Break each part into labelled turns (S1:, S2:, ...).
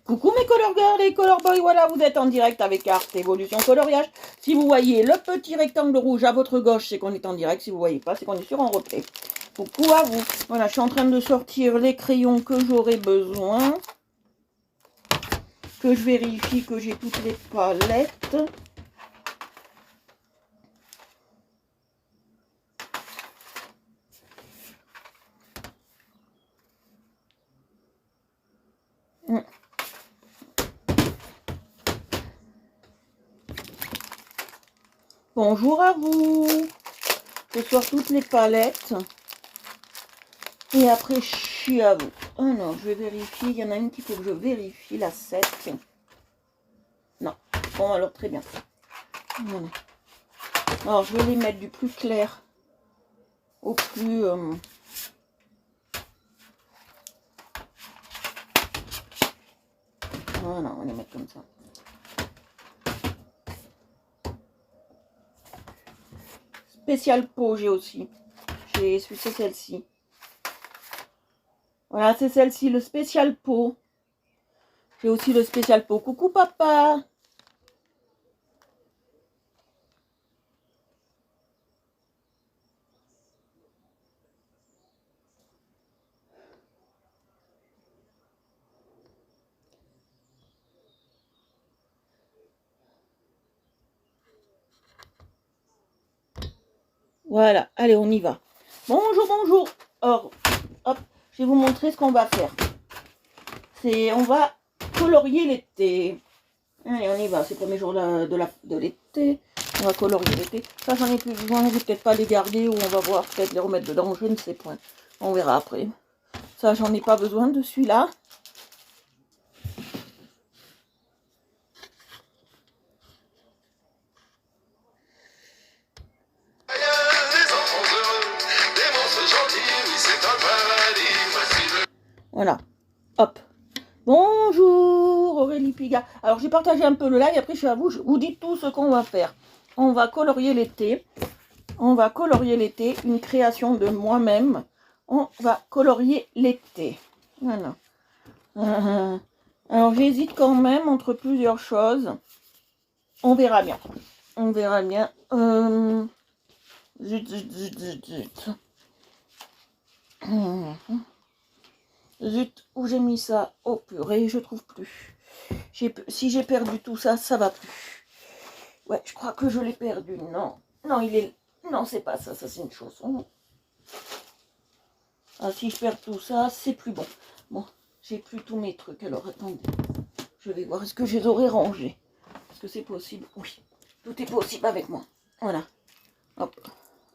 S1: Coucou mes color girls et color boys, voilà, vous êtes en direct avec Art Evolution Coloriage. Si vous voyez le petit rectangle rouge à votre gauche, c'est qu'on est en direct. Si vous ne voyez pas, c'est qu'on est sur un replay. Coucou à vous. Voilà, je suis en train de sortir les crayons que j'aurai besoin. Que je vérifie que j'ai toutes les palettes. Bonjour à vous. Je sors toutes les palettes. Et après, je suis à vous. Oh non, je vais vérifier. Il y en a une qu'il faut que je vérifie, la 7. Non. Bon, alors très bien. Voilà. Alors, je vais les mettre du plus clair au plus... Voilà, on va les mettre comme ça. Spécial peau, j'ai aussi. C'est celle-ci. Voilà, c'est celle-ci, le spécial peau. J'ai aussi le spécial peau. Coucou papa. Voilà, allez, on y va. Bonjour, bonjour. Alors, hop, je vais vous montrer ce qu'on va faire. On va colorier l'été. Allez, on y va. C'est le premier jour de l'été. On va colorier l'été. Ça, j'en ai plus besoin. Je vais peut-être pas les garder ou on va voir peut-être les remettre dedans. Je ne sais point. On verra après. Ça, j'en ai pas besoin de celui-là. Voilà. Hop. Bonjour Aurélie Piga. Alors j'ai partagé un peu le live, après je suis à vous, je vous dis tout ce qu'on va faire. On va colorier l'été. On va colorier l'été, une création de moi-même. On va colorier l'été. Voilà. Alors j'hésite quand même entre plusieurs choses. On verra bien. On verra bien. Zut. Zut, où j'ai mis ça? Oh purée, je trouve plus. Si j'ai perdu tout ça, ça va plus. Ouais, je crois que je l'ai perdu. Non, non, c'est pas ça. Ça, c'est une chanson. Ah, si je perds tout ça, c'est plus bon. Bon, j'ai plus tous mes trucs. Alors, attendez. Je vais voir. Est-ce que je les aurais rangés? Est-ce que c'est possible? Oui, tout est possible avec moi. Voilà. Hop,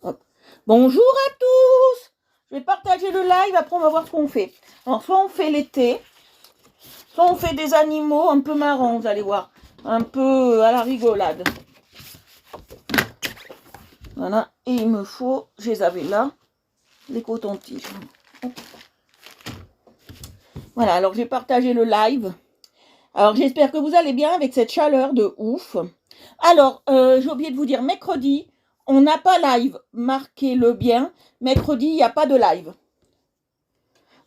S1: hop. Bonjour à tous. Je vais partager le live. Après, on va voir ce qu'on fait. Alors, soit on fait l'été, soit on fait des animaux un peu marrants, vous allez voir. Un peu à la rigolade. Voilà. Et il me faut, je les avais là, les cotons-tiges. Voilà, alors j'ai partagé le live. Alors j'espère que vous allez bien avec cette chaleur de ouf. Alors, j'ai oublié de vous dire, mercredi, on n'a pas live. Marquez-le bien. Mercredi, il n'y a pas de live.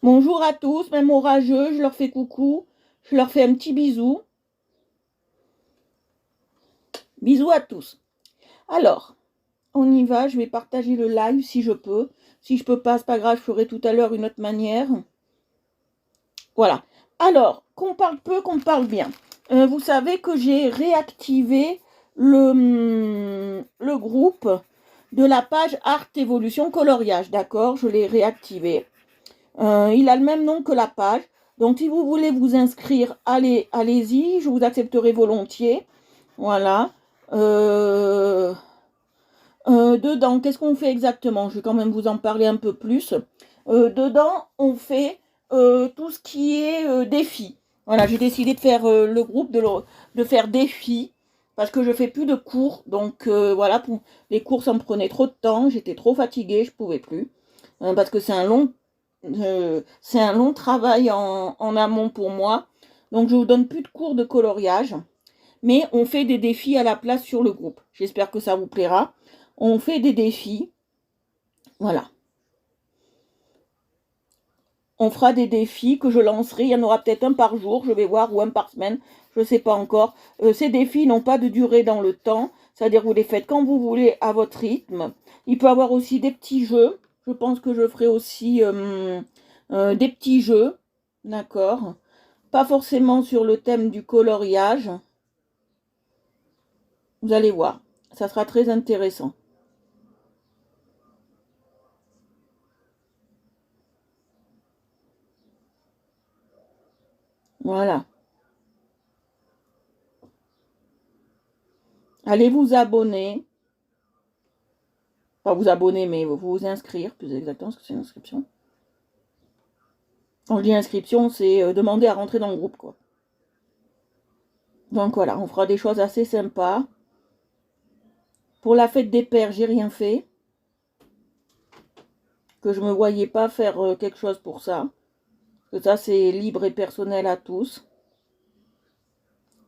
S1: Bonjour à tous, même orageux, je leur fais coucou. Je leur fais un petit bisou. Bisous à tous. Alors, on y va, je vais partager le live si je peux. Si je peux pas, c'est pas grave, je ferai tout à l'heure une autre manière. Voilà. Alors, qu'on parle peu, qu'on parle bien. Vous savez que j'ai réactivé le groupe de la page Art Evolution Coloriage. D'accord, je l'ai réactivé. Il a le même nom que la page. Donc, si vous voulez vous inscrire, allez-y. Je vous accepterai volontiers. Voilà. Dedans, qu'est-ce qu'on fait exactement? Je vais quand même vous en parler un peu plus. Dedans, on fait tout ce qui est défi. Voilà, j'ai décidé de faire le groupe, de faire défi, parce que je fais plus de cours. Donc voilà, pour les cours, ça me prenait trop de temps. J'étais trop fatiguée, je pouvais plus. Parce que c'est un long travail en amont pour moi. Donc je vous donne plus de cours de coloriage. Mais on fait des défis à la place sur le groupe. J'espère que ça vous plaira. On fait des défis. Voilà. on fera des défis que je lancerai. Il y en aura peut-être un par jour, je vais voir, ou un par semaine, je ne sais pas encore. Ces défis n'ont pas de durée dans le temps, c'est-à-dire que vous les faites quand vous voulez à votre rythme. Il peut y avoir aussi des petits jeux. Je pense que je ferai aussi des petits jeux, d'accord. Pas forcément sur le thème du coloriage. Vous allez voir, ça sera très intéressant. Voilà. Allez vous abonner. Pas vous abonner, mais vous inscrire, plus exactement, parce que c'est une inscription. Quand je dis inscription, c'est demander à rentrer dans le groupe, quoi. Donc voilà, on fera des choses assez sympas. Pour la fête des pères, j'ai rien fait. Que je me voyais pas faire quelque chose pour ça. Que ça, c'est libre et personnel à tous.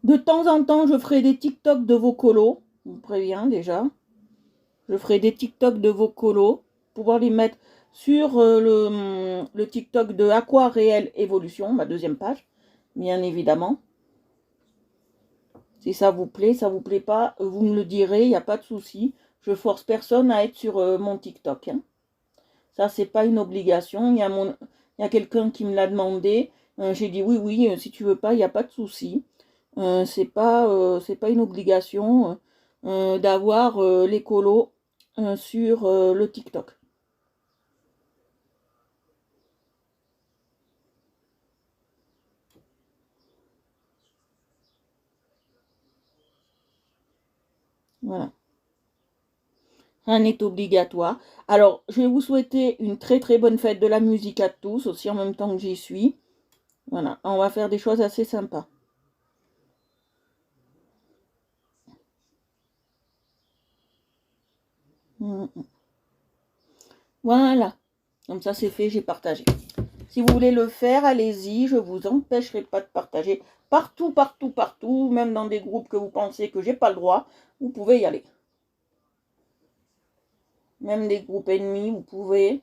S1: De temps en temps, je ferai des TikTok de vos colos. Je vous préviens déjà. Je ferai des TikTok de vos colos. Pour pouvoir les mettre sur le TikTok de Aqua Réel Évolution, ma deuxième page. Bien évidemment. Si ça vous plaît pas, vous me le direz, il n'y a pas de souci. Je force personne à être sur mon TikTok. Hein. Ça, c'est pas une obligation. Il y a quelqu'un qui me l'a demandé. J'ai dit oui, si tu veux pas, il n'y a pas de souci. C'est pas une obligation d'avoir les colos sur le TikTok. Voilà. Rien n'est obligatoire. Alors, je vais vous souhaiter une très très bonne fête de la musique à tous, aussi en même temps que j'y suis. Voilà, on va faire des choses assez sympas. Voilà, comme ça c'est fait, j'ai partagé. Si vous voulez le faire, allez-y, je vous empêcherai pas de partager. Partout, partout, partout, même dans des groupes que vous pensez que j'ai pas le droit, vous pouvez y aller. Même des groupes ennemis, vous pouvez.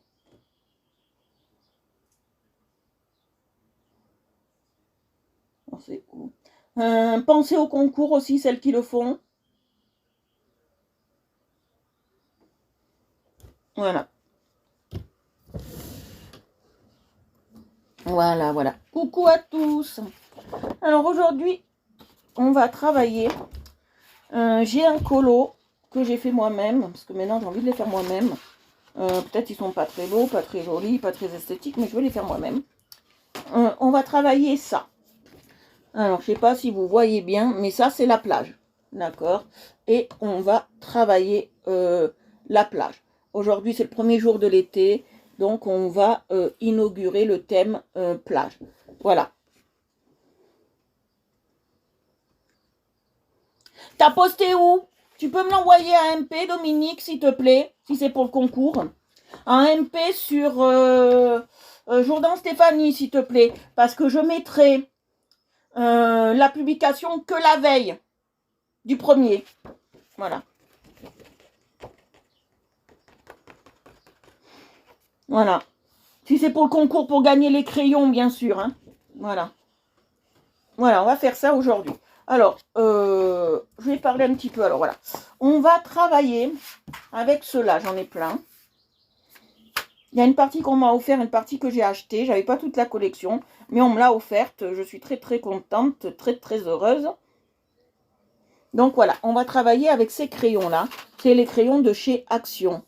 S1: Pensez au concours aussi, celles qui le font. Voilà. Voilà. Coucou à tous. Alors aujourd'hui, on va travailler. J'ai un colo que j'ai fait moi-même, parce que maintenant j'ai envie de les faire moi-même. Peut-être ils sont pas très beaux, pas très jolis, pas très esthétiques, mais je vais les faire moi-même. On va travailler ça. Alors, je sais pas si vous voyez bien, mais ça, c'est la plage. D'accord? Et on va travailler la plage. Aujourd'hui, c'est le premier jour de l'été, donc on va inaugurer le thème plage. Voilà. T'as posté où? Tu peux me l'envoyer à MP, Dominique, s'il te plaît, si c'est pour le concours. Un MP sur Jourdan Stéphanie, s'il te plaît, parce que je mettrai la publication que la veille du premier. Voilà. Voilà. Si c'est pour le concours, pour gagner les crayons, bien sûr. Hein. Voilà. Voilà, on va faire ça aujourd'hui. Alors, je vais parler un petit peu. Alors, voilà. On va travailler avec ceux-là. J'en ai plein. Il y a une partie qu'on m'a offert, une partie que j'ai achetée. J'avais pas toute la collection, mais on me l'a offerte. Je suis très, très contente, très, très heureuse. Donc, voilà. On va travailler avec ces crayons-là. C'est les crayons de chez Action.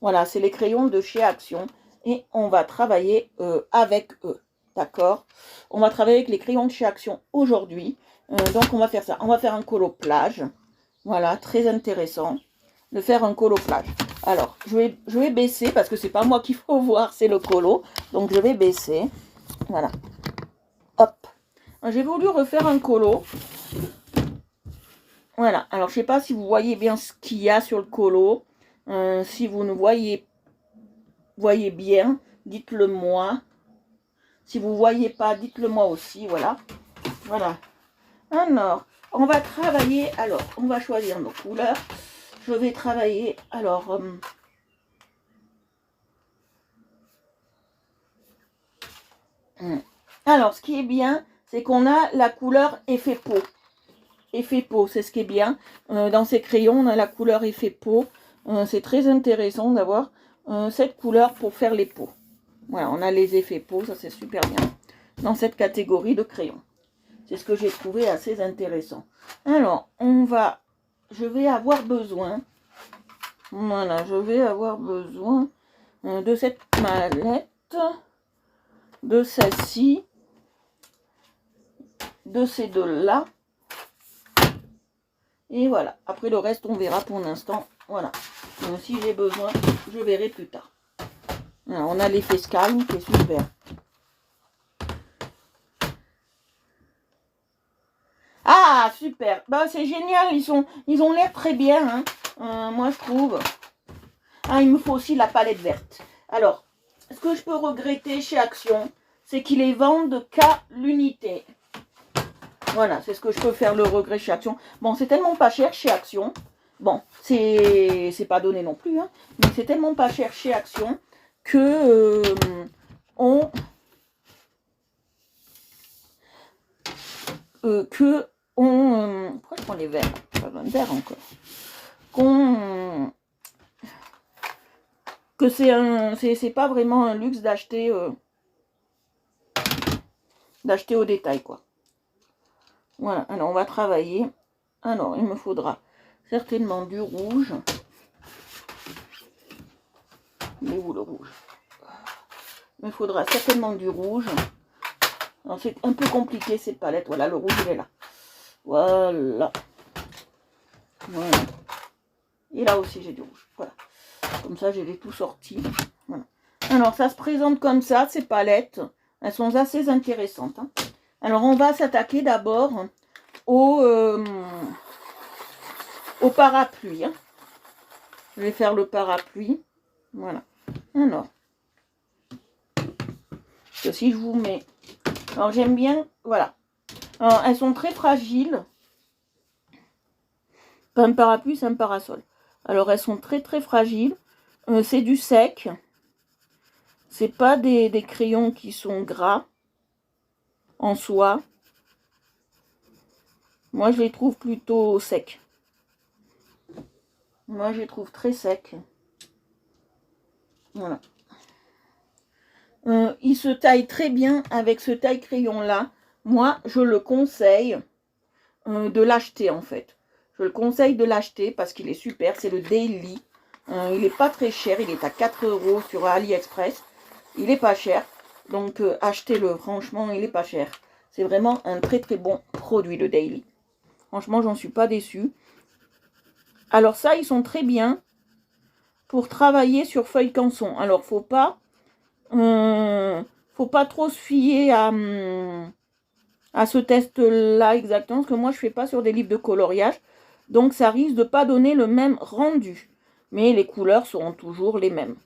S1: Voilà, c'est les crayons de chez Action. Et on va travailler avec eux. D'accord? On va travailler avec les crayons de chez Action aujourd'hui. Donc, on va faire ça. On va faire un colo plage. Voilà, très intéressant de faire un colo plage. Alors, je vais baisser parce que c'est pas moi qu'il faut voir, c'est le colo. Donc, je vais baisser. Voilà. Hop. J'ai voulu refaire un colo. Voilà. Alors, je sais pas si vous voyez bien ce qu'il y a sur le colo. Si vous ne voyez bien, dites-le moi. Si vous ne voyez pas, dites-le moi aussi. Voilà. Voilà. Alors, on va travailler. Alors, on va choisir nos couleurs. Je vais travailler. Alors, Alors, ce qui est bien, c'est qu'on a la couleur effet peau. Effet peau, c'est ce qui est bien. Dans ces crayons, on a la couleur effet peau. C'est très intéressant d'avoir cette couleur pour faire les peaux. Voilà, on a les effets peau, ça c'est super bien. Dans cette catégorie de crayons. C'est ce que j'ai trouvé assez intéressant. Alors, je vais avoir besoin, voilà, je vais avoir besoin de cette mallette, de celle-ci, de ces deux-là. Et voilà. Après le reste, on verra pour l'instant. Voilà. Donc, si j'ai besoin, je verrai plus tard. Alors, on a l'effet Sky qui est super. Ah, super. Bah, c'est génial. Ils ont l'air très bien. Hein. Moi, je trouve. Ah, il me faut aussi la palette verte. Alors, ce que je peux regretter chez Action, c'est qu'ils les vendent qu'à l'unité. Voilà, c'est ce que je peux faire le regret chez Action. Bon, c'est tellement pas cher chez Action. Bon, c'est pas donné non plus, hein, mais c'est tellement pas cher chez Action que pourquoi je prends les verres? Pas besoin de verre encore. Que c'est pas vraiment un luxe d'acheter au détail, quoi. Voilà, alors on va travailler. Alors, il me faudra certainement du rouge. Il est où le rouge? Il me faudra certainement du rouge. Alors, c'est un peu compliqué ces palettes. Voilà, le rouge, il est là. Voilà. Voilà. Et là aussi, j'ai du rouge. Voilà. Comme ça, j'ai les tout sortis. Voilà. Alors, ça se présente comme ça, ces palettes. Elles sont assez intéressantes. Hein. Alors, on va s'attaquer d'abord au parapluie. Hein. Je vais faire le parapluie. Voilà. Alors. Que si je vous mets... Alors, j'aime bien... Voilà. Alors, elles sont très fragiles. Pas un parapluie, c'est un parasol. Alors, elles sont très, très fragiles. C'est du sec. C'est pas des crayons qui sont gras en soi. Moi, je les trouve plutôt secs. Moi, je les trouve très secs. Voilà. Il se taille très bien avec ce taille-crayon-là. Moi, je le conseille de l'acheter, en fait. Je le conseille de l'acheter parce qu'il est super. C'est le Daily. Il n'est pas très cher. Il est à 4 € sur AliExpress. Il n'est pas cher. Donc, achetez-le. Franchement, il n'est pas cher. C'est vraiment un très, très bon produit, le Daily. Franchement, j'en suis pas déçue. Alors ça, ils sont très bien pour travailler sur feuille canson. Alors, faut pas trop se fier à ce test-là exactement, parce que moi, je fais pas sur des livres de coloriage. Donc, ça risque de pas donner le même rendu. Mais les couleurs seront toujours les mêmes.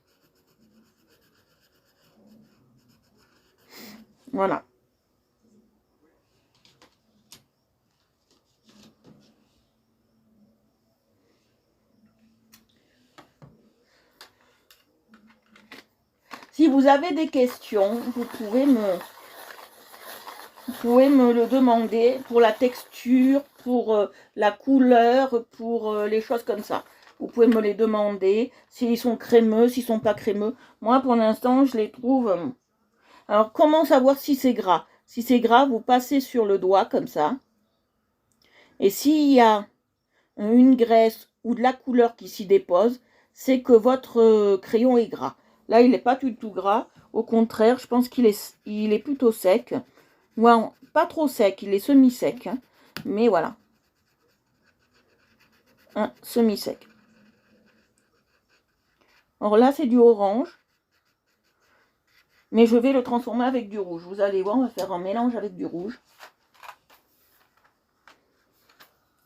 S1: Voilà. Si vous avez des questions, vous pouvez me le demander pour la texture, pour la couleur, pour les choses comme ça. Vous pouvez me les demander, s'ils sont crémeux, s'ils sont pas crémeux. Moi, pour l'instant, je les trouve... Alors, comment savoir si c'est gras? Si c'est gras, vous passez sur le doigt, comme ça. Et s'il y a une graisse ou de la couleur qui s'y dépose, c'est que votre crayon est gras. Là, il n'est pas du tout gras. Au contraire, je pense qu'il est plutôt sec. Ouais, pas trop sec, il est semi-sec. Hein. Mais voilà. Semi-sec. Alors là, c'est du orange. Mais je vais le transformer avec du rouge. Vous allez voir, on va faire un mélange avec du rouge.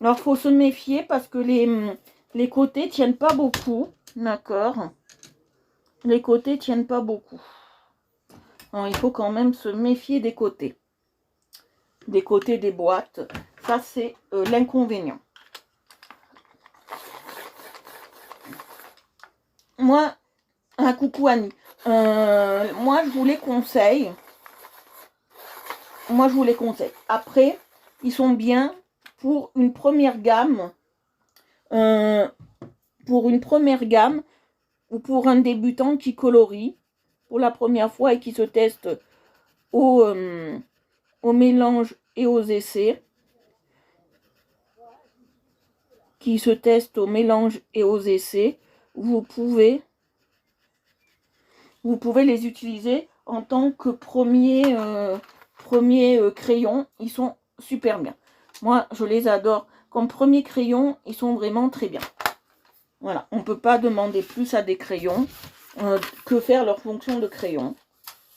S1: Alors, il faut se méfier parce que les côtés tiennent pas beaucoup. D'accord. Les côtés tiennent pas beaucoup. Alors, il faut quand même se méfier des côtés. Des côtés des boîtes. Ça, c'est l'inconvénient. Moi, coucou Annie. Moi, je vous les conseille. moi je vous les conseille. Après, ils sont bien pour une première gamme. Ou pour un débutant qui colorie pour la première fois et qui se teste au mélange et aux essais. Vous pouvez les utiliser en tant que premier crayon. Ils sont super bien. Moi, je les adore. Comme premier crayon, ils sont vraiment très bien. Voilà, on ne peut pas demander plus à des crayons que faire leur fonction de crayon.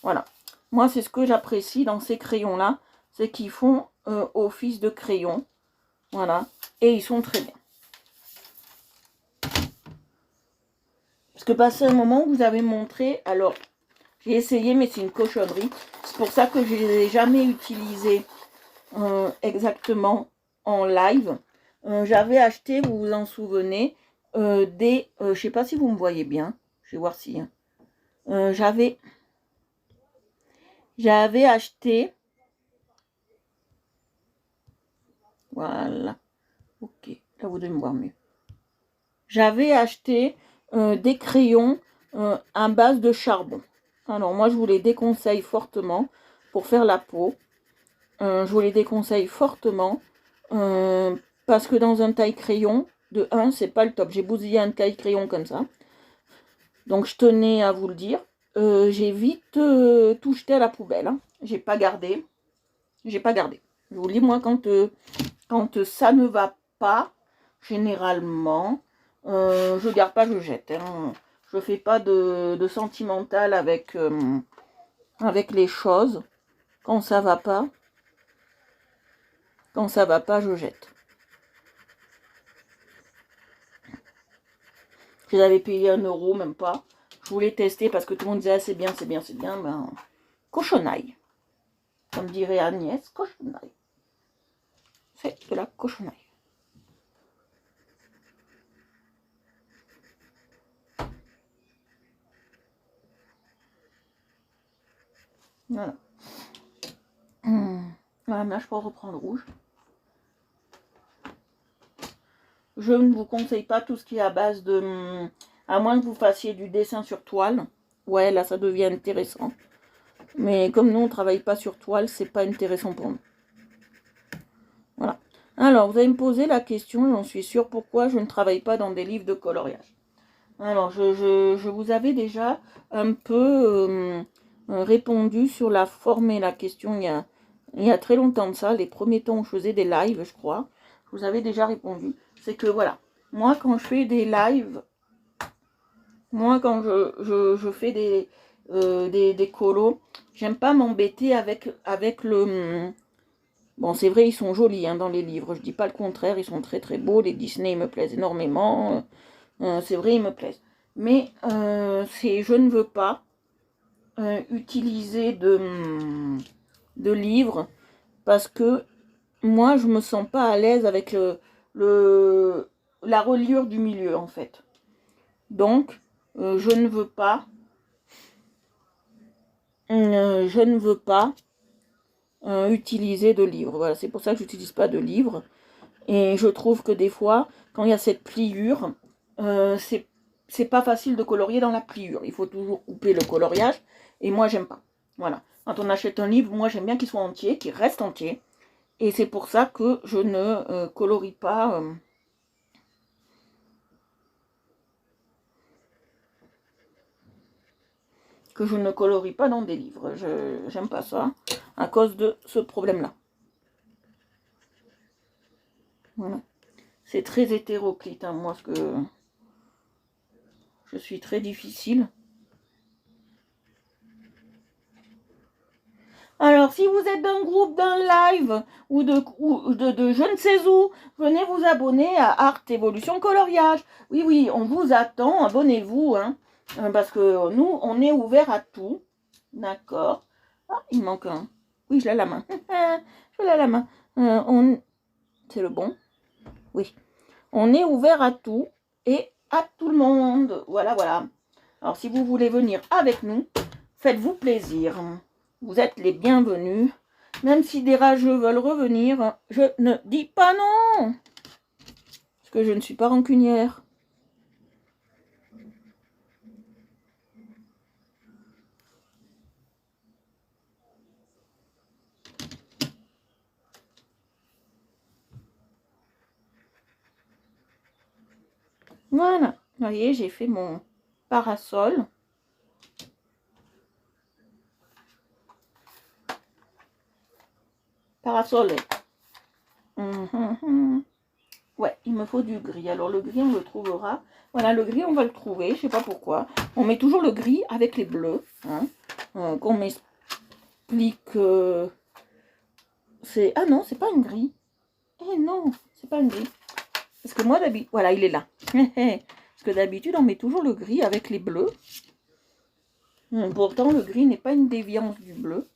S1: Voilà. Moi, c'est ce que j'apprécie dans ces crayons-là, c'est qu'ils font office de crayon. Voilà. Et ils sont très bien. Parce que passé un moment, vous avez montré, alors, j'ai essayé, mais c'est une cochonnerie. C'est pour ça que je ne les ai jamais utilisés exactement en live. J'avais acheté, vous vous en souvenez, je sais pas si vous me voyez bien. Je vais voir si. J'avais acheté. Voilà. Ok. Là, vous devez me voir mieux. J'avais acheté des crayons à base de charbon. Alors, moi, je vous les déconseille fortement pour faire la peau. Je vous les déconseille fortement parce que dans un taille-crayon, de 1, c'est pas le top. J'ai bousillé un taille-crayon comme ça. Donc, je tenais à vous le dire. J'ai vite tout jeté à la poubelle. Hein. J'ai pas gardé. Je vous le dis, moi, quand ça ne va pas, généralement, je garde pas, je jette. Hein. Je fais pas de sentimental avec les choses. Quand ça va pas, je jette. Je les avais payés 1 €, même pas. Je voulais tester parce que tout le monde disait ah, c'est bien, c'est bien, c'est bien. Ben, cochonaille. Comme dirait Agnès, cochonaille. C'est de la cochonaille. Voilà. Voilà, là, je peux reprendre le rouge. Je ne vous conseille pas tout ce qui est à base de... À moins que vous fassiez du dessin sur toile. Ouais, là, ça devient intéressant. Mais comme nous, on ne travaille pas sur toile, c'est pas intéressant pour nous. Voilà. Alors, vous allez me poser la question, j'en suis sûre, pourquoi je ne travaille pas dans des livres de coloriage. Alors, je vous avais déjà un peu répondu sur la forme et la question il y a très longtemps de ça, les premiers temps où je faisais des lives, je crois. Je vous avais déjà répondu. C'est que voilà, moi quand je fais des lives, quand je fais des colos, j'aime pas m'embêter avec le... Bon, c'est vrai, ils sont jolis hein, dans les livres, je dis pas le contraire, ils sont très très beaux, les Disney me plaisent énormément, c'est vrai, ils me plaisent. Mais je ne veux pas utiliser de livres parce que moi, je me sens pas à l'aise avec la reliure du milieu, en fait. Donc, je ne veux pas utiliser de livres. Voilà, c'est pour ça que je n'utilise pas de livres. Et je trouve que des fois, quand il y a cette pliure, c'est pas facile de colorier dans la pliure. Il faut toujours couper le coloriage. Et moi, j'aime pas. Voilà. Quand on achète un livre, moi, j'aime bien qu'il soit entier, qu'il reste entier. Et c'est pour ça que je ne colorie pas... que je ne colorie pas dans des livres. J'aime pas ça à cause de ce problème-là. Voilà. C'est très hétéroclite, hein, moi, ce que... Je suis très difficile. Alors, si vous êtes d'un groupe, d'un live, ou de je ne sais où, venez vous abonner à Art Evolution Coloriage. Oui, oui, on vous attend, abonnez-vous, hein, parce que nous, on est ouvert à tout. D'accord. Ah, il manque un. Oui, je l'ai à la main. Je l'ai à la main. C'est le bon. Oui. On est ouvert à tout et à tout le monde. Voilà, voilà. Alors, si vous voulez venir avec nous, faites-vous plaisir. Vous êtes les bienvenus. Même si des rageux veulent revenir, je ne dis pas non. Parce que je ne suis pas rancunière. Voilà. Vous voyez, j'ai fait mon parasol. Parasol. Ouais, il me faut du gris. Alors le gris, on le trouvera. Voilà, le gris, on va le trouver. Je sais pas pourquoi. On met toujours le gris avec les bleus. Hein, qu'on m'explique. C'est... Ah non, c'est pas un gris. Eh non, c'est pas un gris. Parce que moi, d'habitude... Voilà, il est là. Parce que d'habitude, on met toujours le gris avec les bleus. Pourtant, le gris n'est pas une déviance du bleu.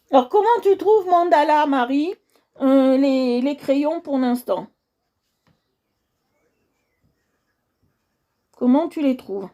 S1: Alors, comment tu trouves Mandala, Marie, les crayons pour l'instant? Comment tu les trouves?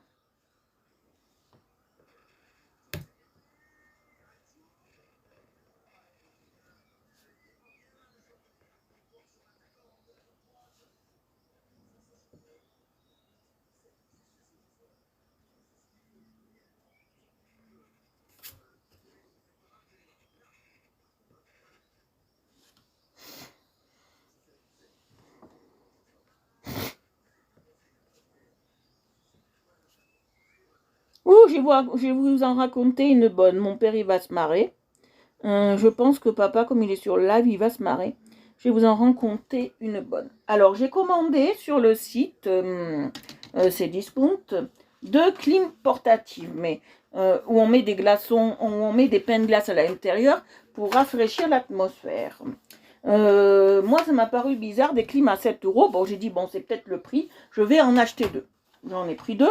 S1: Ouh, je vais vous en raconter une bonne. Mon père, il va se marrer. Je pense que papa, comme il est sur live, il va se marrer. Je vais vous en raconter une bonne. Alors, j'ai commandé sur le site Cdiscount 2 clim portatives, mais où on met des glaçons, où on met des pains de glace à l'intérieur pour rafraîchir l'atmosphère. Moi, ça m'a paru bizarre, des clims à 7 euros. Bon, j'ai dit, bon, c'est peut-être le prix. Je vais en acheter 2. J'en ai pris 2.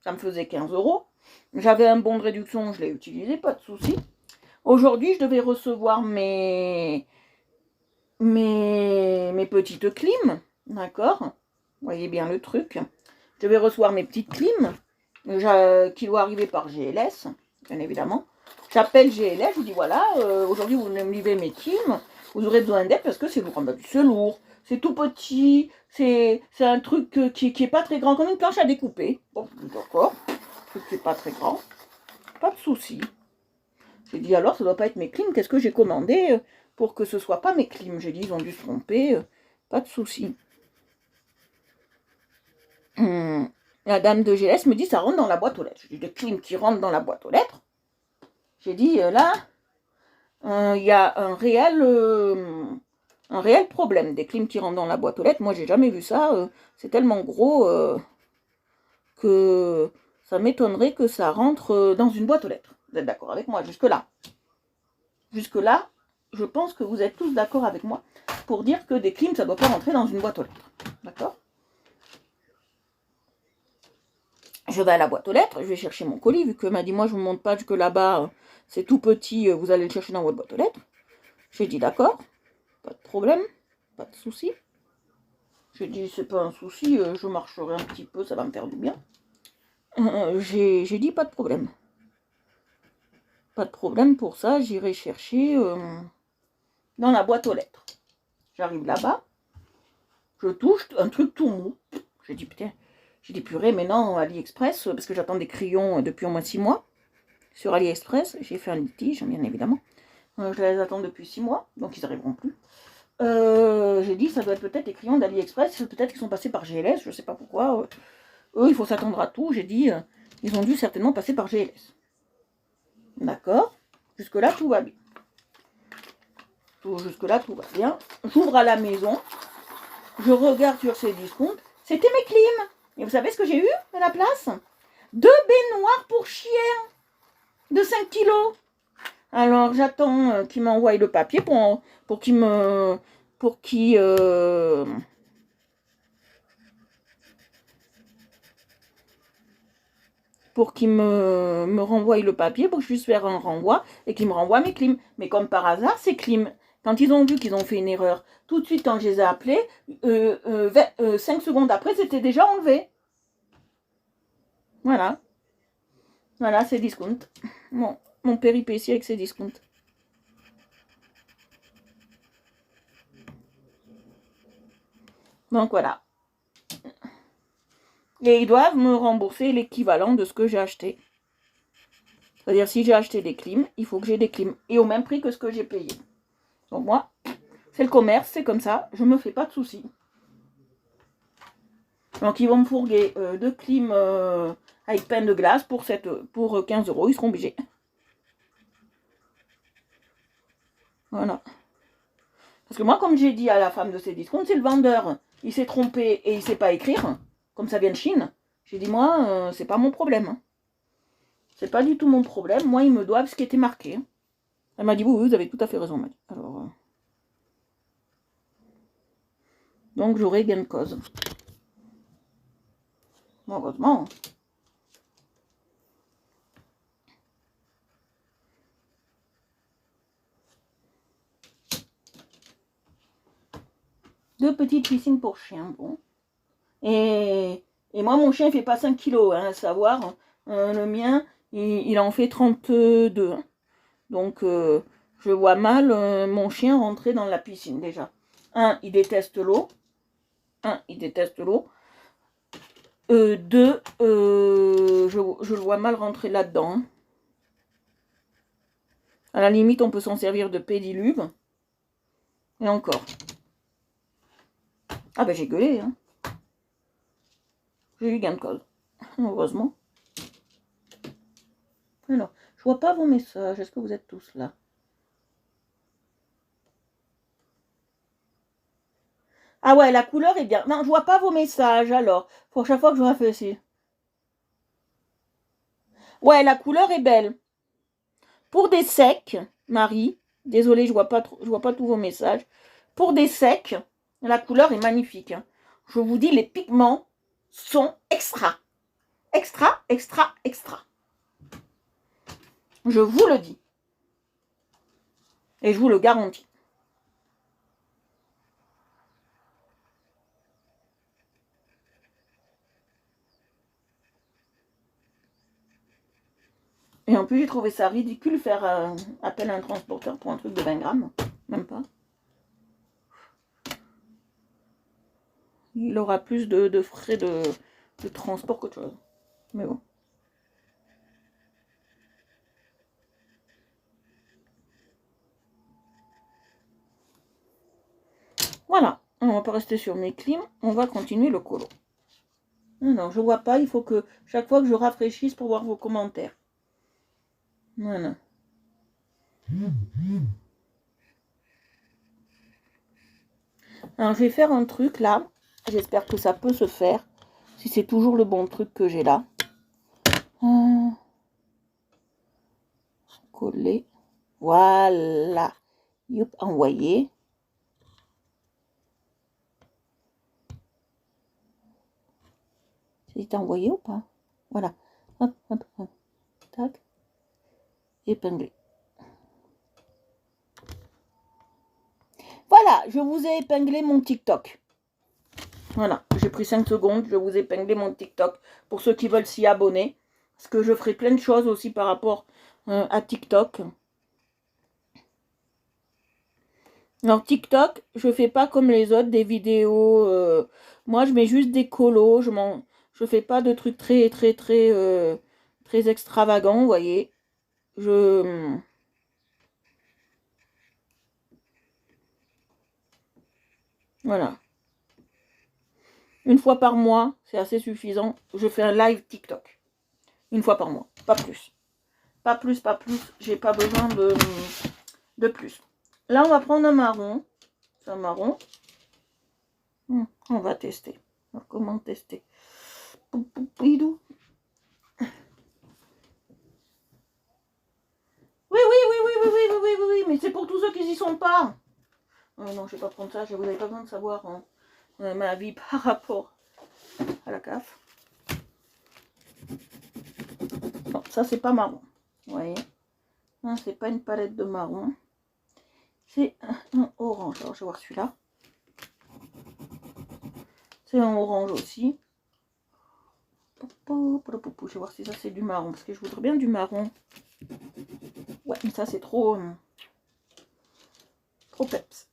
S1: Ça me faisait 15 euros. J'avais un bon de réduction, je l'ai utilisé, pas de souci. Aujourd'hui, je devais recevoir mes petites clims, d'accord? Vous voyez bien le truc. Je devais recevoir mes petites clims qui doivent arriver par GLS, bien évidemment. J'appelle GLS, je vous dis voilà, aujourd'hui vous venez me livrer mes clims, vous aurez besoin d'aide parce que c'est lourd. C'est lourd, c'est tout petit, c'est un truc qui est pas très grand, comme une planche à découper. Bon, d'accord, c'est pas très grand, pas de souci. J'ai dit alors, ça doit pas être mes clims, qu'est-ce que j'ai commandé pour que ce soit pas mes clims? J'ai dit, ils ont dû se tromper, pas de souci. La dame de GLS me dit, ça rentre dans la boîte aux lettres. J'ai dit, des clims qui rentrent dans la boîte aux lettres. J'ai dit, là, il y a un réel problème, des clims qui rentrent dans la boîte aux lettres. Moi, j'ai jamais vu ça, c'est tellement gros que ça m'étonnerait que ça rentre dans une boîte aux lettres. Vous êtes d'accord avec moi jusque-là? Jusque-là, je pense que vous êtes tous d'accord avec moi pour dire que des clims, ça ne doit pas rentrer dans une boîte aux lettres. D'accord? Je vais à la boîte aux lettres, je vais chercher mon colis, vu que m'a dit, moi, je ne vous montre pas que là-bas, c'est tout petit, vous allez le chercher dans votre boîte aux lettres. J'ai dit, d'accord, pas de problème, pas de souci. J'ai dit, c'est pas un souci, je marcherai un petit peu, ça va me faire du bien. J'ai dit, pas de problème. Pas de problème pour ça, j'irai chercher dans la boîte aux lettres. J'arrive là-bas, je touche un truc tout mou. J'ai dit, putain, j'ai dit, purée, mais non, AliExpress, parce que j'attends des crayons depuis au moins 6 mois. Sur AliExpress, j'ai fait un litige, bien évidemment. Je les attends depuis 6 mois, donc ils n'arriveront plus. J'ai dit, ça doit être peut-être les crayons d'AliExpress, peut-être qu'ils sont passés par GLS, je ne sais pas pourquoi. Eux, il faut s'attendre à tout. J'ai dit, ils ont dû certainement passer par GLS. D'accord. Jusque-là, tout va bien. Jusque-là, tout va bien. J'ouvre à la maison. Je regarde sur Cdiscount. C'était mes clims. Et vous savez ce que j'ai eu à la place? 2 baignoires pour chiens de 5 kilos. Alors, j'attends qu'il m'envoie le papier pour qu'il me... Pour qu'il... pour qu'il me renvoie le papier, pour que je puisse faire un renvoi et qu'il me renvoie mes clims. Mais comme par hasard, ces clims, quand ils ont vu qu'ils ont fait une erreur, tout de suite quand je les ai appelés, 5 secondes après, c'était déjà enlevé. Voilà. Voilà, c'est discount. Mon péripétie avec ses discounts. Donc voilà. Et ils doivent me rembourser l'équivalent de ce que j'ai acheté. C'est-à-dire, si j'ai acheté des clims, il faut que j'ai des clims. Et au même prix que ce que j'ai payé. Donc moi, c'est le commerce, c'est comme ça. Je me fais pas de soucis. Donc ils vont me fourguer 2 clims avec pain de glace pour 15 €. Ils seront obligés. Voilà. Parce que moi, comme j'ai dit à la femme de ces discounts, c'est le vendeur. Il s'est trompé et il sait pas écrire. Comme ça vient de Chine. J'ai dit, moi, c'est pas mon problème. Hein. C'est pas du tout mon problème. Moi, ils me doivent ce qui était marqué. Elle m'a dit, oui, vous avez tout à fait raison. Alors, donc, j'aurai gain de cause. Bon, heureusement. Deux petites piscines pour chiens, bon. Et moi, mon chien, il fait pas 5 kilos, hein, à savoir. Le mien, il en fait 32. Hein. Donc, je vois mal mon chien rentrer dans la piscine, déjà. Il déteste l'eau. Il déteste l'eau. Deux, je le vois mal rentrer là-dedans. Hein. À la limite, on peut s'en servir de pédiluve. Et encore. Ah ben j'ai gueulé, hein. J'ai eu gain de cause. Heureusement. Alors, je vois pas vos messages. Est-ce que vous êtes tous là? Ah ouais, la couleur est bien. Non, je vois pas vos messages, alors. Pour chaque fois que je réfléchis. Ouais, la couleur est belle. Pour des secs, Marie, désolée, je vois pas tous vos messages. Pour des secs, la couleur est magnifique. Hein. Je vous dis, les pigments sont extra. Extra, extra, extra. Je vous le dis. Et je vous le garantis. Et en plus, j'ai trouvé ça ridicule faire appel à un transporteur pour un truc de 20 grammes. Même pas. Il aura plus de frais de transport qu'autre chose. Mais bon. Voilà. On va pas rester sur mes clims. On va continuer le colo. Non, je vois pas. Il faut que chaque fois que je rafraîchisse pour voir vos commentaires. Voilà. Alors, je vais faire un truc là. J'espère que ça peut se faire. Si c'est toujours le bon truc que j'ai là. Coller. Voilà. Youp, envoyer. C'est envoyé ou pas? Voilà. Hop, hop, hop. Tac. Épinglé. Voilà, je vous ai épinglé mon TikTok. Voilà, j'ai pris 5 secondes, je vous ai épinglé mon TikTok pour ceux qui veulent s'y abonner. Parce que je ferai plein de choses aussi par rapport à TikTok. Alors TikTok, je fais pas comme les autres, des vidéos. Moi, je mets juste des colos. Je fais pas de trucs très très extravagants, vous voyez. Voilà. Une fois par mois, c'est assez suffisant. Je fais un live TikTok. Une fois par mois, pas plus. Pas plus, pas plus. J'ai pas besoin de plus. Là, on va prendre un marron. C'est un marron. On va tester. Alors, comment tester? Poupidou. Oui, mais c'est pour tous ceux qui n'y sont pas. Non, je vais pas prendre ça. Vous n'avez pas besoin de savoir ma vie par rapport à la CAF. Non, ça, c'est pas marron. Vous voyez? C'est pas une palette de marron. C'est un orange. Alors, je vais voir celui-là. C'est un orange aussi. Je vais voir si ça c'est du marron, parce que je voudrais bien du marron. Ouais, mais ça c'est trop peps.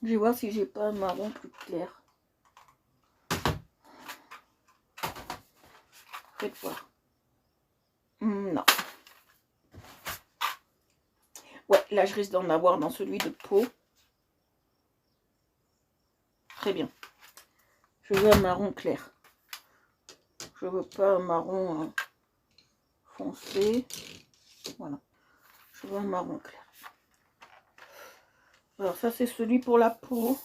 S1: Je vais voir si j'ai pas un marron plus clair. Faites voir. Non. Ouais, là je risque d'en avoir dans celui de peau. Très bien. Je veux un marron clair. Je veux pas un marron foncé. Voilà. Je veux un marron clair. Alors ça c'est celui pour la peau.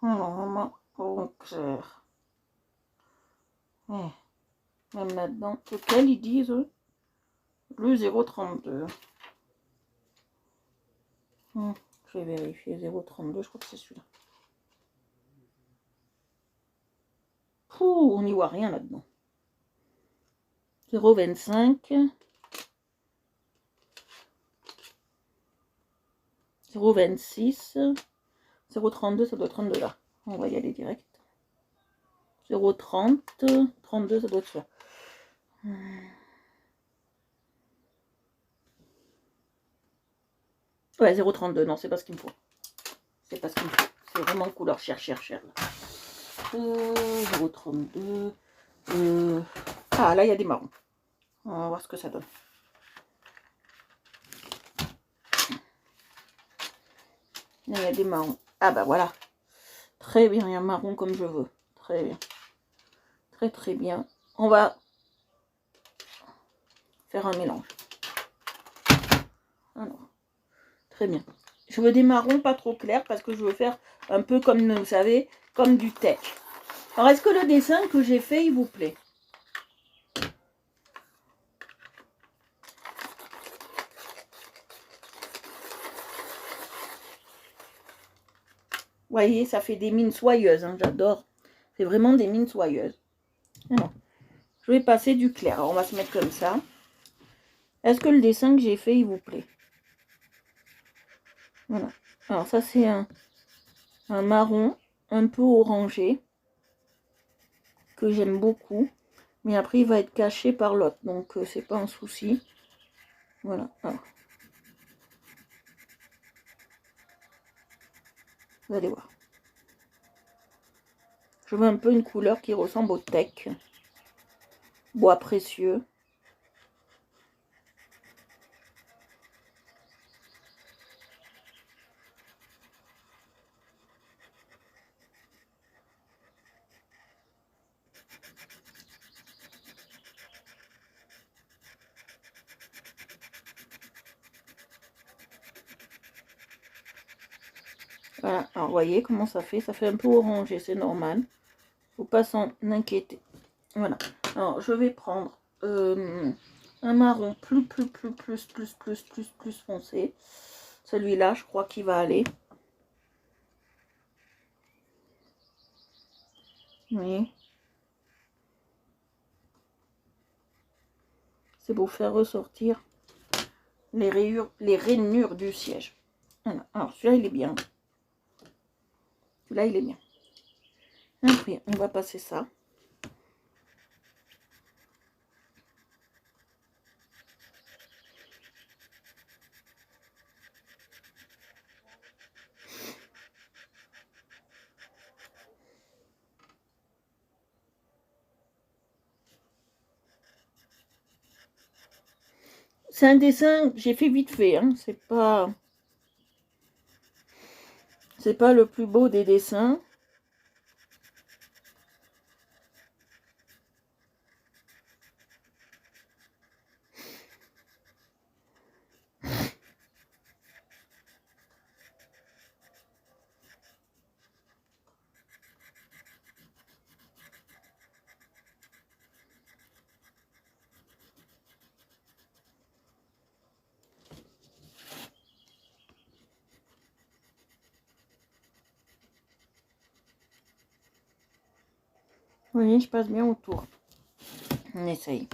S1: Alors un marron clair. Ouais. Même là-dedans. Lequel ils disent le 0,32. Je vais vérifier 0,32. Je crois que c'est celui-là. On n'y voit rien là-dedans. 0,25. 0,26. 0,32, ça doit être un de là. On va y aller direct. 0,30. 32, ça doit être ça. Ouais, 0,32. Non, c'est pas ce qu'il me faut. C'est pas ce qu'il me faut. C'est vraiment couleur cher. 0,32. Ah, là, il y a des marrons. On va voir ce que ça donne. Là, il y a des marrons. Ah, bah voilà. Très bien, il y a un marron comme je veux. Très bien. Très bien. On va faire un mélange. Alors, très bien. Je veux des marrons pas trop clairs parce que je veux faire un peu comme, vous savez, comme du tech. Alors, est-ce que le dessin que j'ai fait, il vous plaît? Vous voyez, ça fait des mines soyeuses, hein, j'adore. C'est vraiment des mines soyeuses. Alors, je vais passer du clair. Alors, on va se mettre comme ça. Est-ce que le dessin que j'ai fait, il vous plaît? Voilà. Alors, ça, c'est un marron un peu orangé que j'aime beaucoup. Mais après, il va être caché par l'autre. Donc, c'est pas un souci. Voilà. Alors, vous allez voir. Je veux un peu une couleur qui ressemble au teck. Bois précieux. Voilà, alors vous voyez comment ça fait un peu orangé, c'est normal. Faut pas s'en inquiéter. Voilà, alors je vais prendre un marron plus foncé. Celui-là, je crois qu'il va aller. Vous voyez? C'est pour faire ressortir les rainures du siège. Voilà, alors celui-là, il est bien. Celui-là, il est bien. Après, on va passer ça. C'est un dessin que j'ai fait vite fait, hein. C'est pas le plus beau des dessins. Vous voyez, je passe bien autour. On essaye.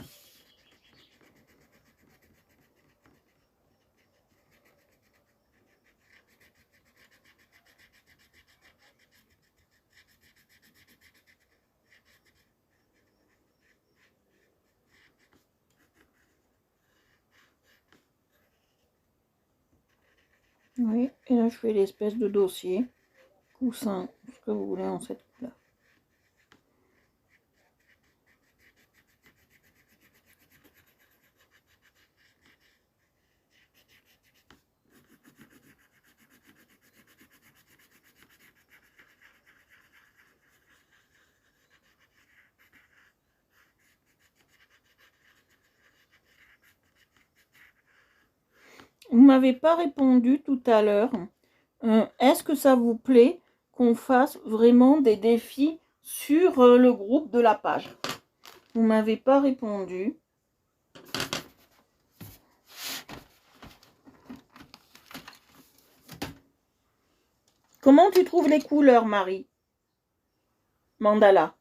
S1: Oui, et là je fais l'espèce de dossier, coussin, ce que vous voulez en cette couleur. Vous m'avez pas répondu tout à l'heure. Est-ce que ça vous plaît qu'on fasse vraiment des défis sur le groupe de la page? Vous m'avez pas répondu. Comment tu trouves les couleurs, Marie? Mandala.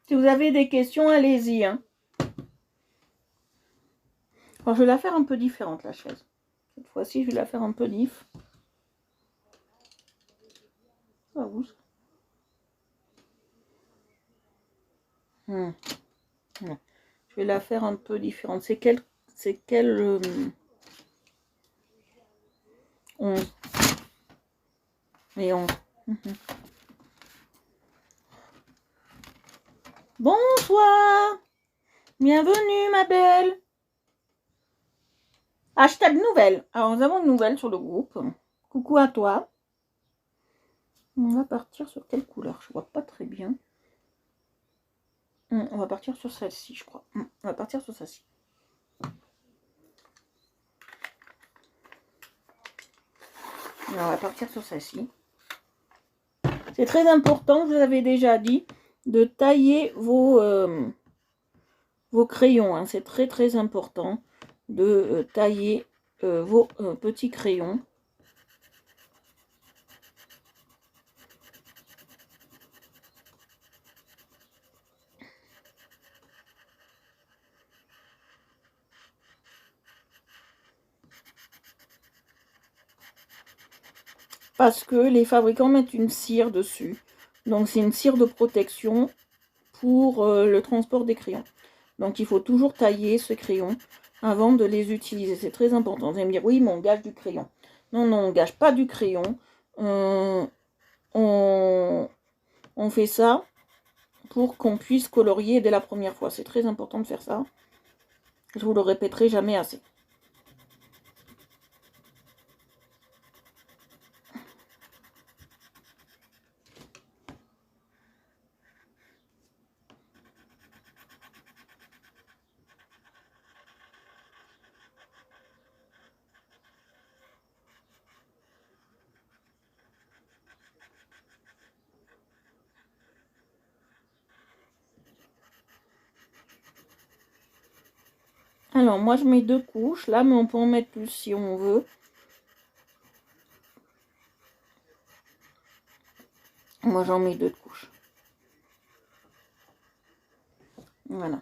S1: Si vous avez des questions, allez-y. Hein. Alors, je vais la faire un peu différente, la chaise. Cette fois-ci, je vais la faire un peu diff. Ah, oui. Je vais la faire un peu différente. C'est quel 11 et 11. Bonsoir. Bienvenue, ma belle. Hashtag nouvelle. Alors, nous avons une nouvelle sur le groupe. Coucou à toi. On va partir sur quelle couleur? Je vois pas très bien. On va partir sur celle-ci, je crois. On va partir sur celle-ci. On va partir sur celle-ci. C'est très important, je vous avais déjà dit, de tailler vos crayons. Hein. C'est très très important de tailler vos petits crayons. Parce que les fabricants mettent une cire dessus. Donc c'est une cire de protection pour le transport des crayons. Donc il faut toujours tailler ce crayon avant de les utiliser. C'est très important. Vous allez me dire, oui, mais on gâche du crayon. Non, non, on gâche pas du crayon. On fait ça pour qu'on puisse colorier dès la première fois. C'est très important de faire ça. Je vous le répéterai jamais assez. Alors, moi, je mets 2 couches, là, mais on peut en mettre plus si on veut. Moi, j'en mets 2 couches. Voilà.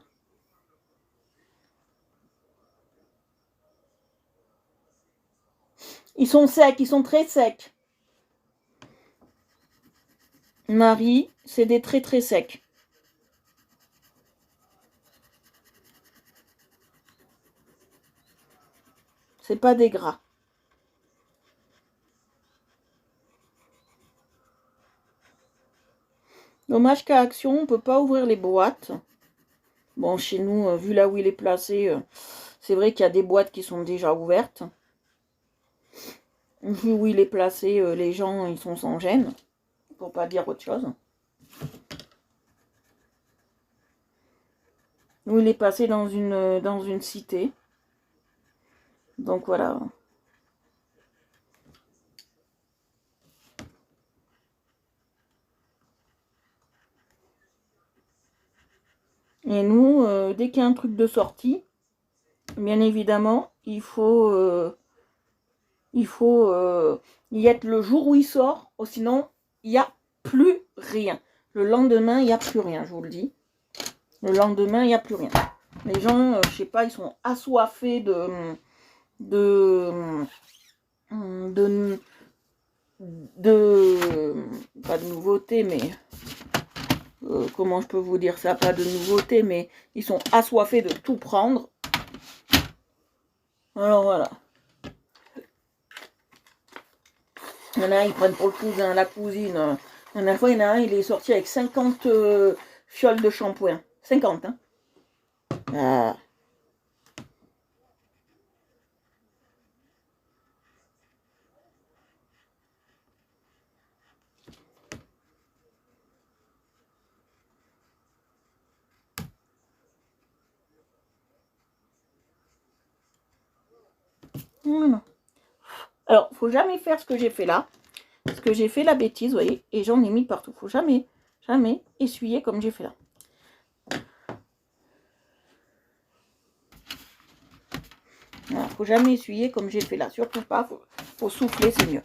S1: Ils sont secs, ils sont très secs. Marie, c'est des très très secs. C'est pas des gras. Dommage qu'à Action, on peut pas ouvrir les boîtes. Bon, chez nous, vu là où il est placé, c'est vrai qu'il y a des boîtes qui sont déjà ouvertes. Vu où il est placé, les gens, ils sont sans gêne. Pour pas dire autre chose. Où il est passé dans une cité. Donc voilà. Et nous, dès qu'il y a un truc de sortie, bien évidemment, il faut y être le jour où il sort, sinon il n'y a plus rien. Le lendemain, il n'y a plus rien, je vous le dis. Le lendemain, il n'y a plus rien. Les gens, je sais pas, ils sont assoiffés de pas de nouveauté, mais comment je peux vous dire ça, pas de nouveauté, mais ils sont assoiffés de tout prendre. Alors voilà. Il y en a, ils prennent pour le cousin, la cousine. La dernière fois, il y en a un, il est sorti avec 50 fioles de shampoing. 50, hein. Ah. Voilà. Alors, faut jamais faire ce que j'ai fait là. Parce que j'ai fait la bêtise, vous voyez, et j'en ai mis partout. Faut jamais essuyer comme j'ai fait là. Voilà, faut jamais essuyer comme j'ai fait là. Surtout pas, faut souffler, c'est mieux.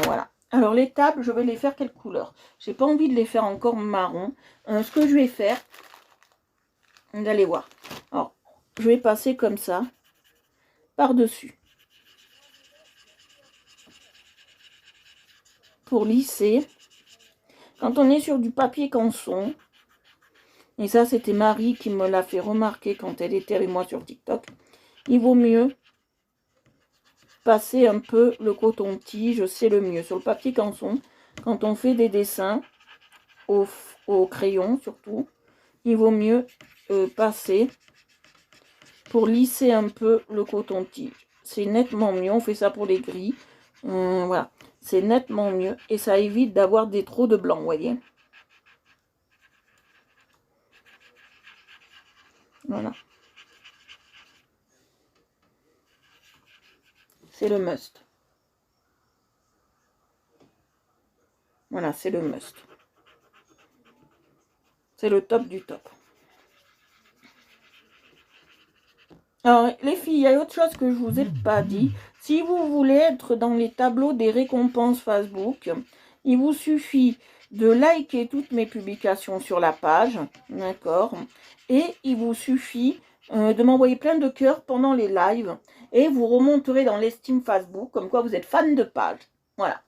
S1: Voilà. Alors les tables, je vais les faire quelle couleur? J'ai pas envie de les faire encore marron. Ce que je vais faire, vous allez voir. Alors, je vais passer comme ça, par-dessus. Pour lisser. Quand on est sur du papier canson, et ça c'était Marie qui me l'a fait remarquer quand elle était avec moi sur TikTok, il vaut mieux passer un peu le coton-tige, c'est le mieux. Sur le papier canson, quand on fait des dessins, au crayon surtout, il vaut mieux passer pour lisser un peu le coton-tige. C'est nettement mieux, on fait ça pour les gris. Voilà, c'est nettement mieux et ça évite d'avoir des trop de blanc, vous voyez. Voilà. C'est le must. Voilà, c'est le must. C'est le top du top. Alors, les filles, il y a autre chose que je vous ai pas dit. Si vous voulez être dans les tableaux des récompenses Facebook, il vous suffit de liker toutes mes publications sur la page, d'accord? Et il vous suffit de m'envoyer plein de cœurs pendant les lives et vous remonterez dans l'estime Facebook comme quoi vous êtes fan de page. Voilà,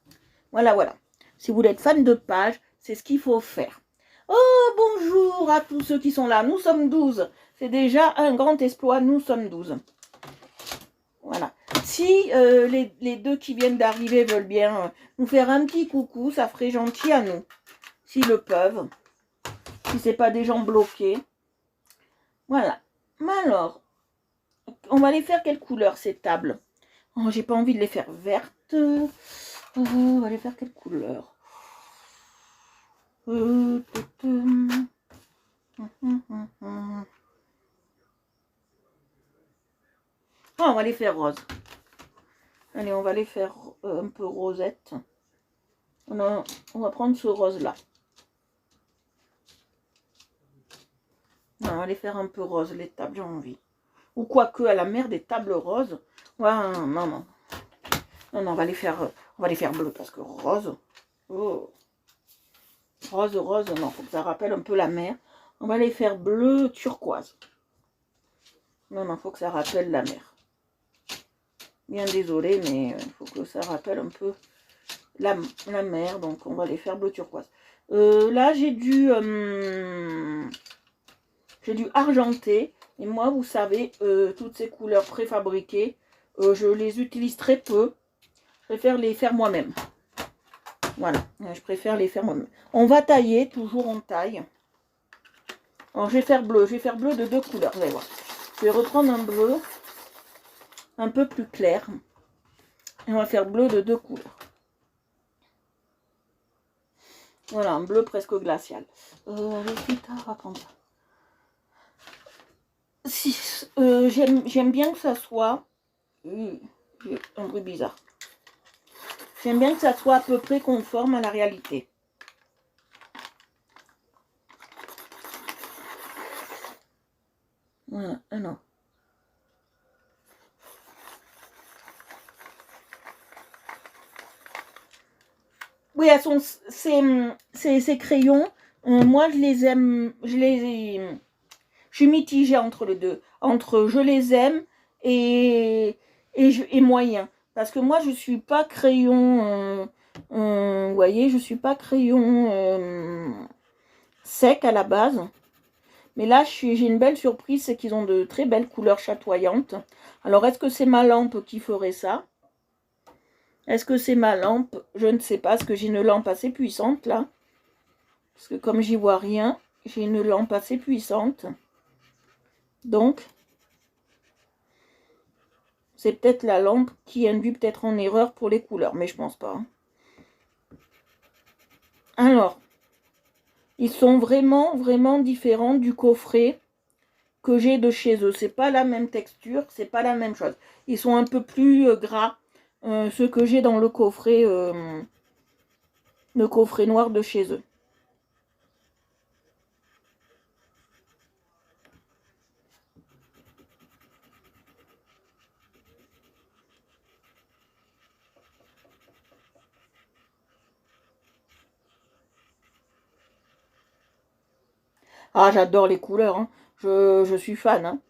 S1: voilà. Si vous êtes fan de page, c'est ce qu'il faut faire. Oh, bonjour à tous ceux qui sont là. Nous sommes 12. C'est déjà un grand exploit. Nous sommes 12. Voilà. Si les deux qui viennent d'arriver veulent bien nous faire un petit coucou, ça ferait gentil à nous. S'ils le peuvent. Si c'est pas des gens bloqués. Voilà. Mais alors, on va les faire quelle couleur ces tables? Oh, j'ai pas envie de les faire vertes. On va les faire quelle couleur? Oh, on va les faire roses. Allez, on va les faire un peu rosette. On va prendre ce rose-là. On va les faire un peu rose, les tables, j'ai envie. Ou quoique, à la mer, des tables roses. Ouais, non, on va les faire bleu parce que rose. Oh. Rose, non, faut que ça rappelle un peu la mer. On va les faire bleu turquoise. Non, faut que ça rappelle la mer. Bien désolé, mais il faut que ça rappelle un peu la mer. Donc, on va les faire bleu turquoise. Là, j'ai du argenté. Et moi, vous savez, toutes ces couleurs préfabriquées, je les utilise très peu. Je préfère les faire moi-même. Voilà, je préfère les faire moi-même. On va tailler, toujours on taille. Alors, je vais faire bleu de deux couleurs, vous allez voir. Je vais reprendre un bleu un peu plus clair. Et on va faire bleu de deux couleurs. Voilà, un bleu presque glacial. On va prendre ça. Si, j'aime bien que ça soit... un bruit bizarre. J'aime bien que ça soit à peu près conforme à la réalité. Voilà, alors. Oui, elles sont ces crayons. Moi, je les aime. Je suis mitigée entre les deux. Entre je les aime et moyen. Parce que moi, je suis pas crayon Vous voyez, je ne suis pas crayon sec à la base. Mais là, j'ai une belle surprise, c'est qu'ils ont de très belles couleurs chatoyantes. Alors, est-ce que c'est ma lampe qui ferait ça? Est-ce que c'est ma lampe? Je ne sais pas, parce que j'ai une lampe assez puissante, là. Parce que comme j'y vois rien, j'ai une lampe assez puissante. Donc, c'est peut-être la lampe qui induit peut-être en erreur pour les couleurs, mais je pense pas. Alors, ils sont vraiment, vraiment différents du coffret que j'ai de chez eux. C'est pas la même texture, c'est pas la même chose. Ils sont un peu plus gras, ceux que j'ai dans le coffret noir de chez eux. Ah, j'adore les couleurs, hein. Je suis fan, hein.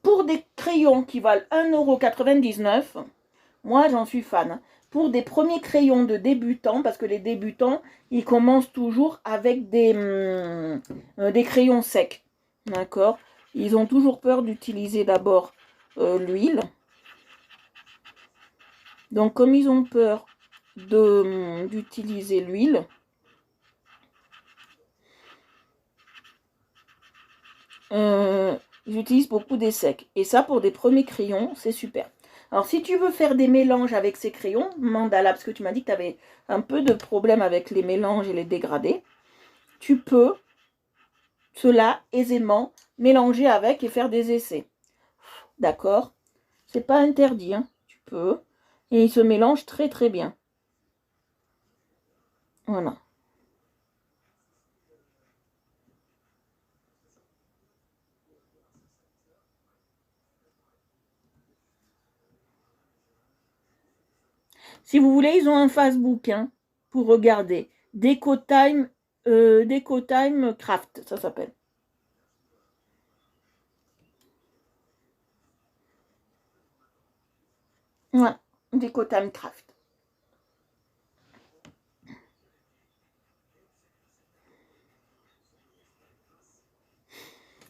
S1: Pour des crayons qui valent 1,99 €, moi j'en suis fan. Pour des premiers crayons de débutants, parce que les débutants, ils commencent toujours avec des crayons secs. D'accord? Ils ont toujours peur d'utiliser d'abord l'huile. Donc comme ils ont peur d'utiliser l'huile, ils utilisent beaucoup des secs. Et ça, pour des premiers crayons, c'est super. Alors, si tu veux faire des mélanges avec ces crayons, mandala, parce que tu m'as dit que tu avais un peu de problème avec les mélanges et les dégradés, tu peux cela aisément mélanger avec et faire des essais. D'accord? C'est pas interdit, hein. Tu peux. Et ils se mélangent très très bien. Voilà. Si vous voulez, ils ont un Facebook, hein, pour regarder. Deco Time Craft, ça s'appelle. Ouais, Deco Time Craft.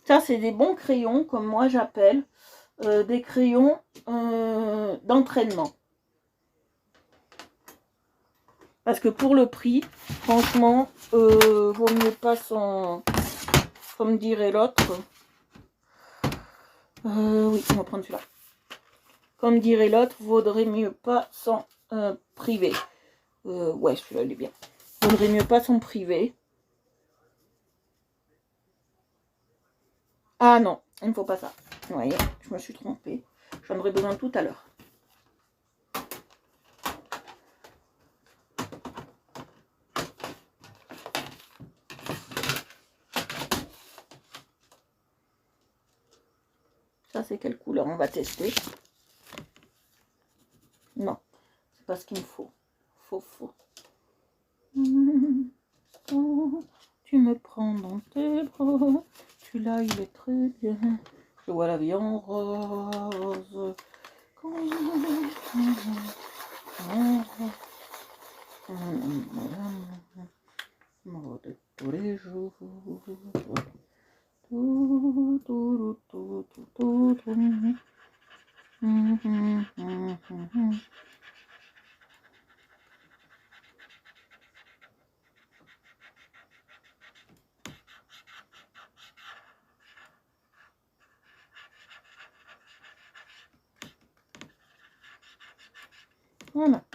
S1: Ça, c'est des bons crayons, comme moi j'appelle, des crayons d'entraînement. Parce que pour le prix, franchement, vaut mieux pas s'en... Comme dirait l'autre. Oui, on va prendre celui-là. Comme dirait l'autre, vaudrait mieux pas s'en priver. Ouais, celui-là, il est bien. Vaudrait mieux pas s'en priver. Ah non, il ne faut pas ça. Vous voyez, je me suis trompée. J'en aurais besoin tout à l'heure. Ça, c'est quelle couleur? On va tester. Non, c'est pas ce qu'il me faut. Faux. Tu me prends dans tes bras. Celui-là, il est très bien. Je vois la vie en rose. De tous les jours. Voilà.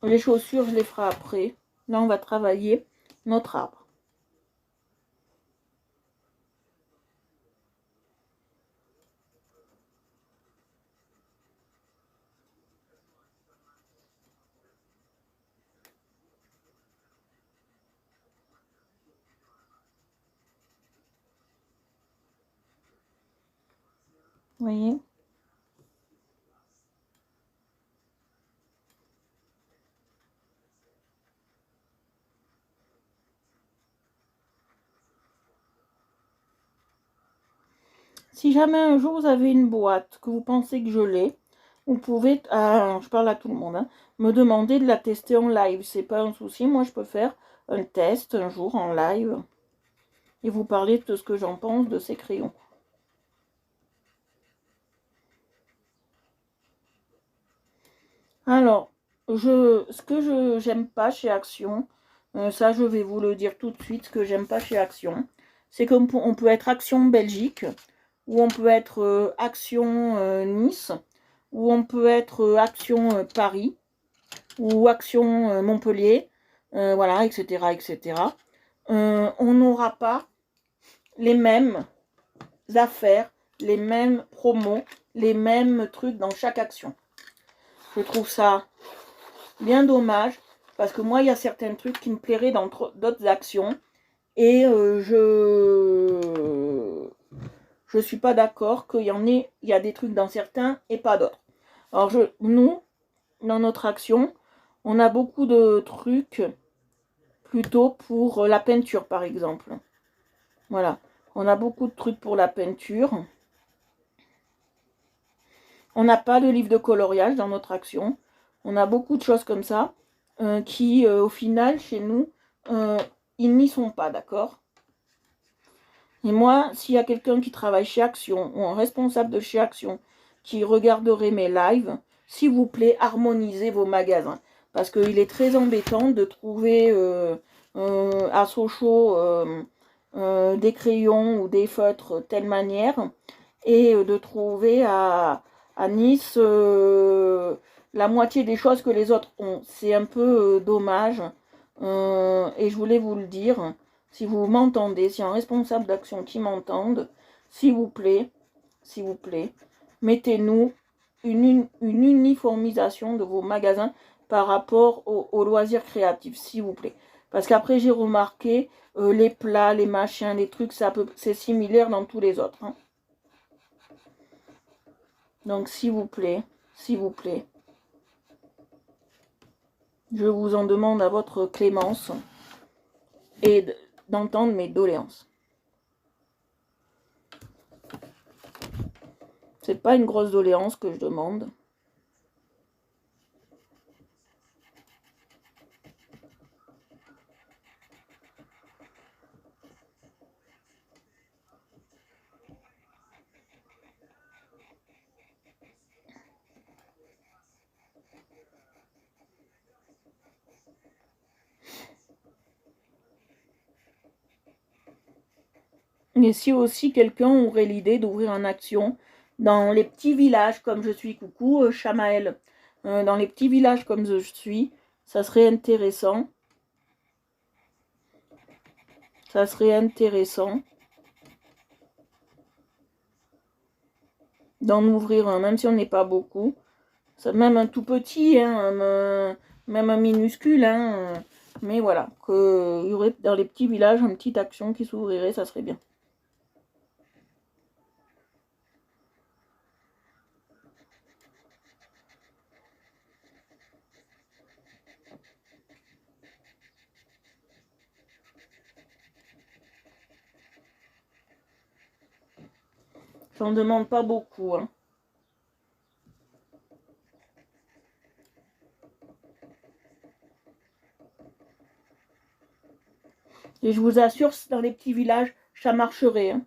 S1: Les chaussures, je les ferai après. Là, on va travailler notre arbre. Vous voyez? Si jamais un jour vous avez une boîte, que vous pensez que je l'ai, vous pouvez, je parle à tout le monde, hein, me demander de la tester en live. C'est pas un souci. Moi, je peux faire un test un jour en live et vous parler de ce que j'en pense de ces crayons. Alors, ce que je j'aime pas chez Action, ça je vais vous le dire tout de suite, ce que j'aime pas chez Action, c'est qu'on peut être Action Belgique, ou on peut être Action Nice, ou on peut être Action Paris, ou Action Montpellier, voilà, etc., etc. On n'aura pas les mêmes affaires, les mêmes promos, les mêmes trucs dans chaque action. Je trouve ça bien dommage, parce que moi, il y a certains trucs qui me plairaient dans d'autres actions, et je suis pas d'accord qu'il y a des trucs dans certains et pas d'autres. Alors, nous, dans notre action, on a beaucoup de trucs plutôt pour la peinture, par exemple. Voilà, on a beaucoup de trucs pour la peinture. On n'a pas de livre de coloriage dans notre action. On a beaucoup de choses comme ça qui, au final, chez nous, ils n'y sont pas, d'accord? Et moi, s'il y a quelqu'un qui travaille chez Action ou un responsable de chez Action qui regarderait mes lives, s'il vous plaît, harmonisez vos magasins. Parce qu'il est très embêtant de trouver à Sochaux des crayons ou des feutres telle manière et de trouver à Nice la moitié des choses que les autres ont. C'est un peu dommage et je voulais vous le dire. Si vous m'entendez, si un responsable d'action qui m'entende, s'il vous plaît, mettez-nous une uniformisation de vos magasins par rapport aux loisirs créatifs, s'il vous plaît. Parce qu'après, j'ai remarqué, les plats, les machins, les trucs, c'est similaire dans tous les autres. Hein. Donc, s'il vous plaît, je vous en demande à votre clémence et d'entendre mes doléances. C'est pas une grosse doléance que je demande. Et si aussi quelqu'un aurait l'idée d'ouvrir une action dans les petits villages comme je suis, coucou Chamaël, dans les petits villages comme je suis, ça serait intéressant. Ça serait intéressant d'en ouvrir un, même si on n'est pas beaucoup. Même un tout petit, hein, même un minuscule, hein, mais voilà, qu'il y aurait dans les petits villages une petite action qui s'ouvrirait, ça serait bien. J'en demande pas beaucoup, hein. Et je vous assure, dans les petits villages, ça marcherait, hein.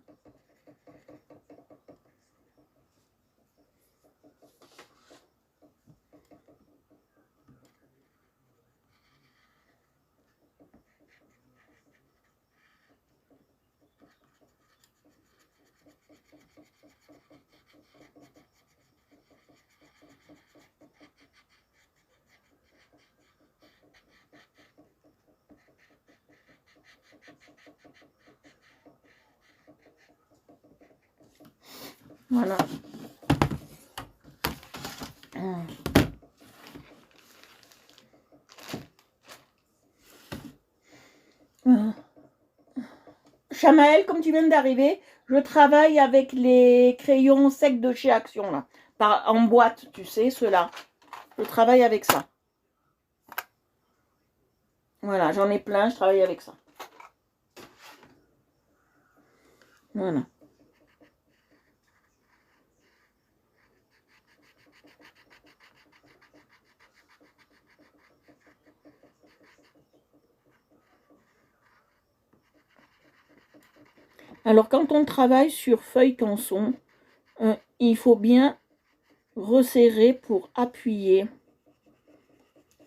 S1: Voilà. Chamaël, comme tu viens d'arriver, je travaille avec les crayons secs de chez Action, là. En boîte, tu sais, ceux-là. Je travaille avec ça. Voilà, j'en ai plein, je travaille avec ça. Voilà. Alors, quand on travaille sur feuille canson, il faut bien resserrer pour appuyer,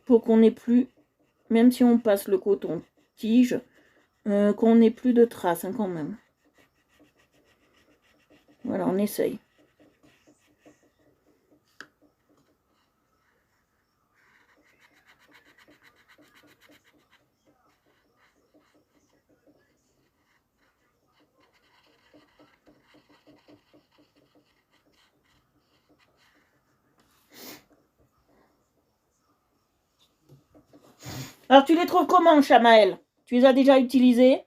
S1: pour qu'on n'ait plus, même si on passe le coton-tige, qu'on n'ait plus de traces hein, quand même. Voilà, on essaye. Alors, tu les trouves comment, Chamaël? Tu les as déjà utilisés?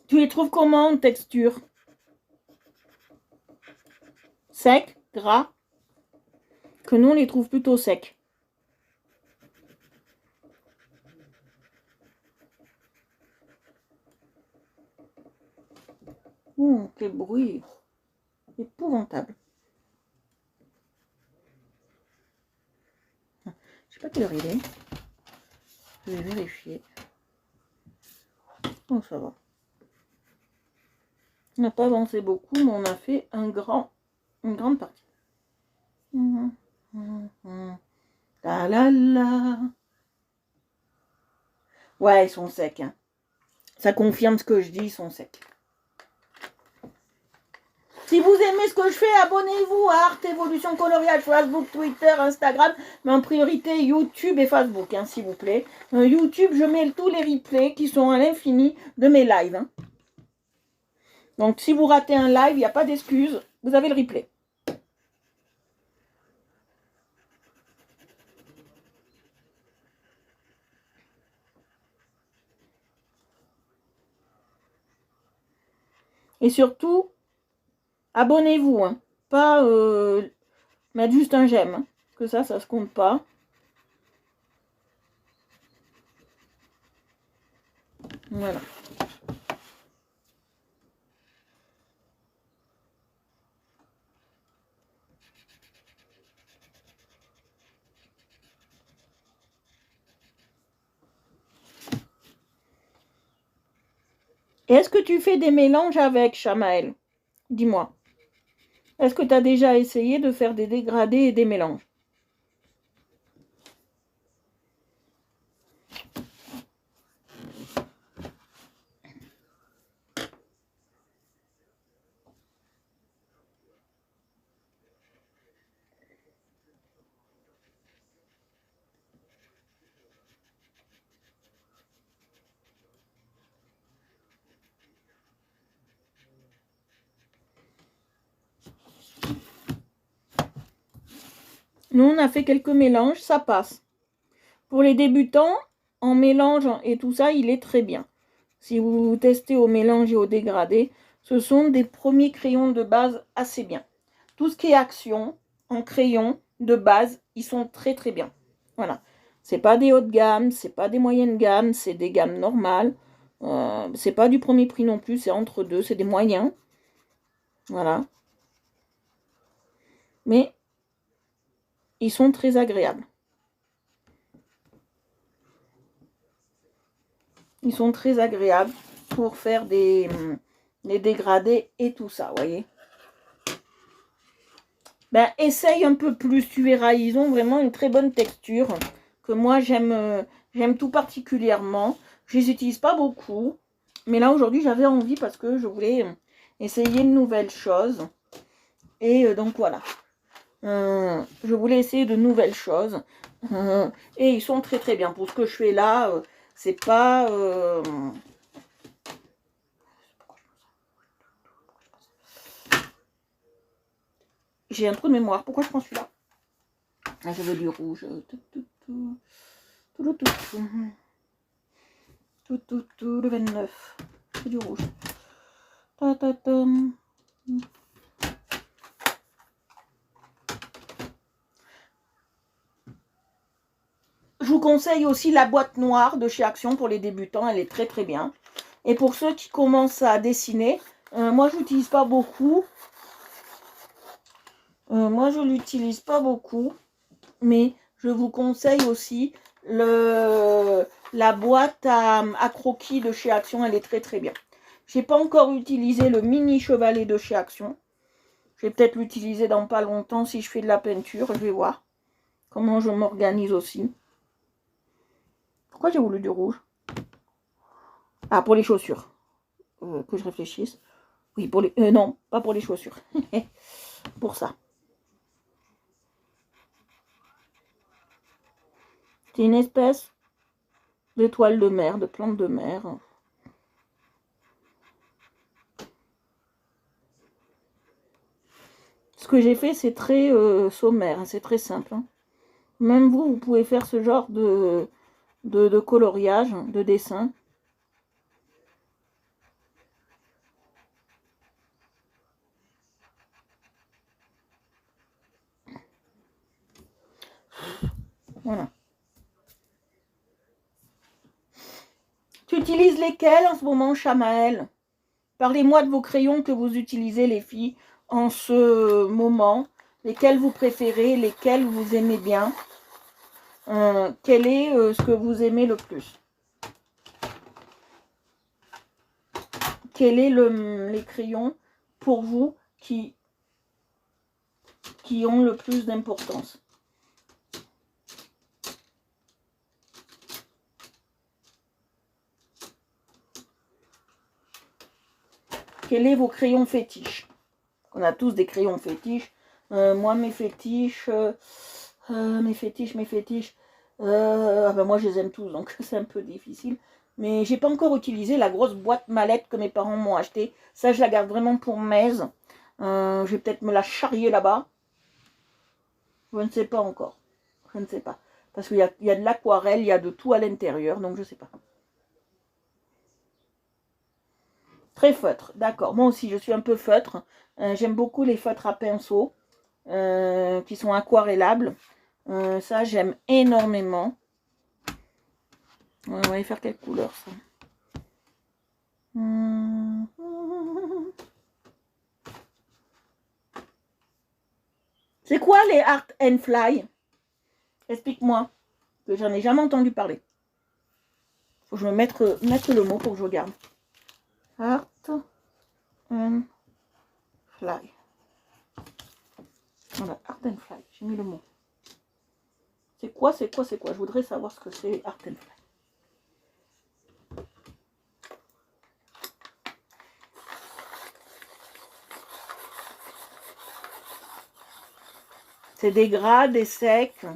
S1: Tu les trouves comment en texture? Sec, gras? Que nous, on les trouve plutôt secs. Quel bruit épouvantable. Je sais pas quelle heure il est. Je vais vérifier. Oh, ça va. On n'a pas avancé beaucoup, mais on a fait une grande partie. La la la. Ouais, ils sont secs. Hein. Ça confirme ce que je dis, ils sont secs. Si vous aimez ce que je fais, abonnez-vous à Art Evolution Coloriage, Facebook, Twitter, Instagram, mais en priorité YouTube et Facebook, hein, s'il vous plaît. YouTube, je mets tous les replays qui sont à l'infini de mes lives. Hein. Donc, si vous ratez un live, il n'y a pas d'excuse, vous avez le replay. Et surtout, abonnez-vous, hein. Pas mettre juste un j'aime, hein, parce que ça se compte pas. Voilà. Et est-ce que tu fais des mélanges avec, Chamaël? Dis-moi. Est-ce que tu as déjà essayé de faire des dégradés et des mélanges? Nous, on a fait quelques mélanges, ça passe. Pour les débutants, en mélange et tout ça, il est très bien. Si vous testez au mélange et au dégradé, ce sont des premiers crayons de base assez bien. Tout ce qui est action, en crayon de base, ils sont très très bien. Voilà. C'est pas des hauts de gamme, c'est pas des moyennes gammes, c'est des gammes normales. C'est pas du premier prix non plus, c'est entre deux, c'est des moyens. Voilà. Mais ils sont très agréables. Ils sont très agréables pour faire des dégradés et tout ça, vous voyez. Ben, essaye un peu plus, tu verras, ils ont vraiment une très bonne texture que moi j'aime tout particulièrement. Je les utilise pas beaucoup, mais là aujourd'hui j'avais envie parce que je voulais essayer de nouvelles choses. Et donc voilà, je voulais essayer de nouvelles choses. Et ils sont très très bien. Pour ce que je fais là, c'est pas... J'ai un trou de mémoire. Pourquoi je prends celui-là? Ah, je veux du rouge. Le 29. C'est du rouge. Je vous conseille aussi la boîte noire de chez Action pour les débutants. Elle est très très bien. Et pour ceux qui commencent à dessiner, moi je l'utilise pas beaucoup. Mais je vous conseille aussi la boîte à croquis de chez Action. Elle est très très bien. J'ai pas encore utilisé le mini chevalet de chez Action. Je vais peut-être l'utiliser dans pas longtemps si je fais de la peinture. Je vais voir comment je m'organise aussi. Pourquoi j'ai voulu du rouge? Ah, pour les chaussures. Que je réfléchisse. Oui, pour les... non, pas pour les chaussures. Pour ça. C'est une espèce d'étoile de mer, de plante de mer. Ce que j'ai fait, c'est très sommaire, c'est très simple. Hein. Même vous pouvez faire ce genre de coloriage, de dessin. Voilà. Tu utilises lesquels en ce moment, Chamaël? Parlez-moi de vos crayons que vous utilisez, les filles, en ce moment. Lesquels vous préférez, lesquels vous aimez bien. Quel est ce que vous aimez le plus? Quel est les crayons pour vous qui ont le plus d'importance? Quels sont vos crayons fétiches? On a tous des crayons fétiches. Moi, mes fétiches, ah ben moi, je les aime tous, donc c'est un peu difficile. Mais j'ai pas encore utilisé la grosse boîte mallette que mes parents m'ont achetée. Ça, je la garde vraiment pour Mèze. Je vais peut-être me la charrier là-bas. Je ne sais pas encore. Je ne sais pas. Parce qu'il y a de l'aquarelle, il y a de tout à l'intérieur, donc je ne sais pas. Très feutre, d'accord. Moi aussi, je suis un peu feutre. J'aime beaucoup les feutres à pinceau qui sont aquarellables. Ça, j'aime énormément. On va aller faire quelle couleur, ça? C'est quoi les Art and Fly? Explique-moi, que j'en ai jamais entendu parler. Faut que je me mette le mot pour que je regarde. Art and Fly. Voilà, Art and Fly, j'ai mis le mot. C'est quoi? Je voudrais savoir ce que c'est Art and Fly. C'est des gras, des secs.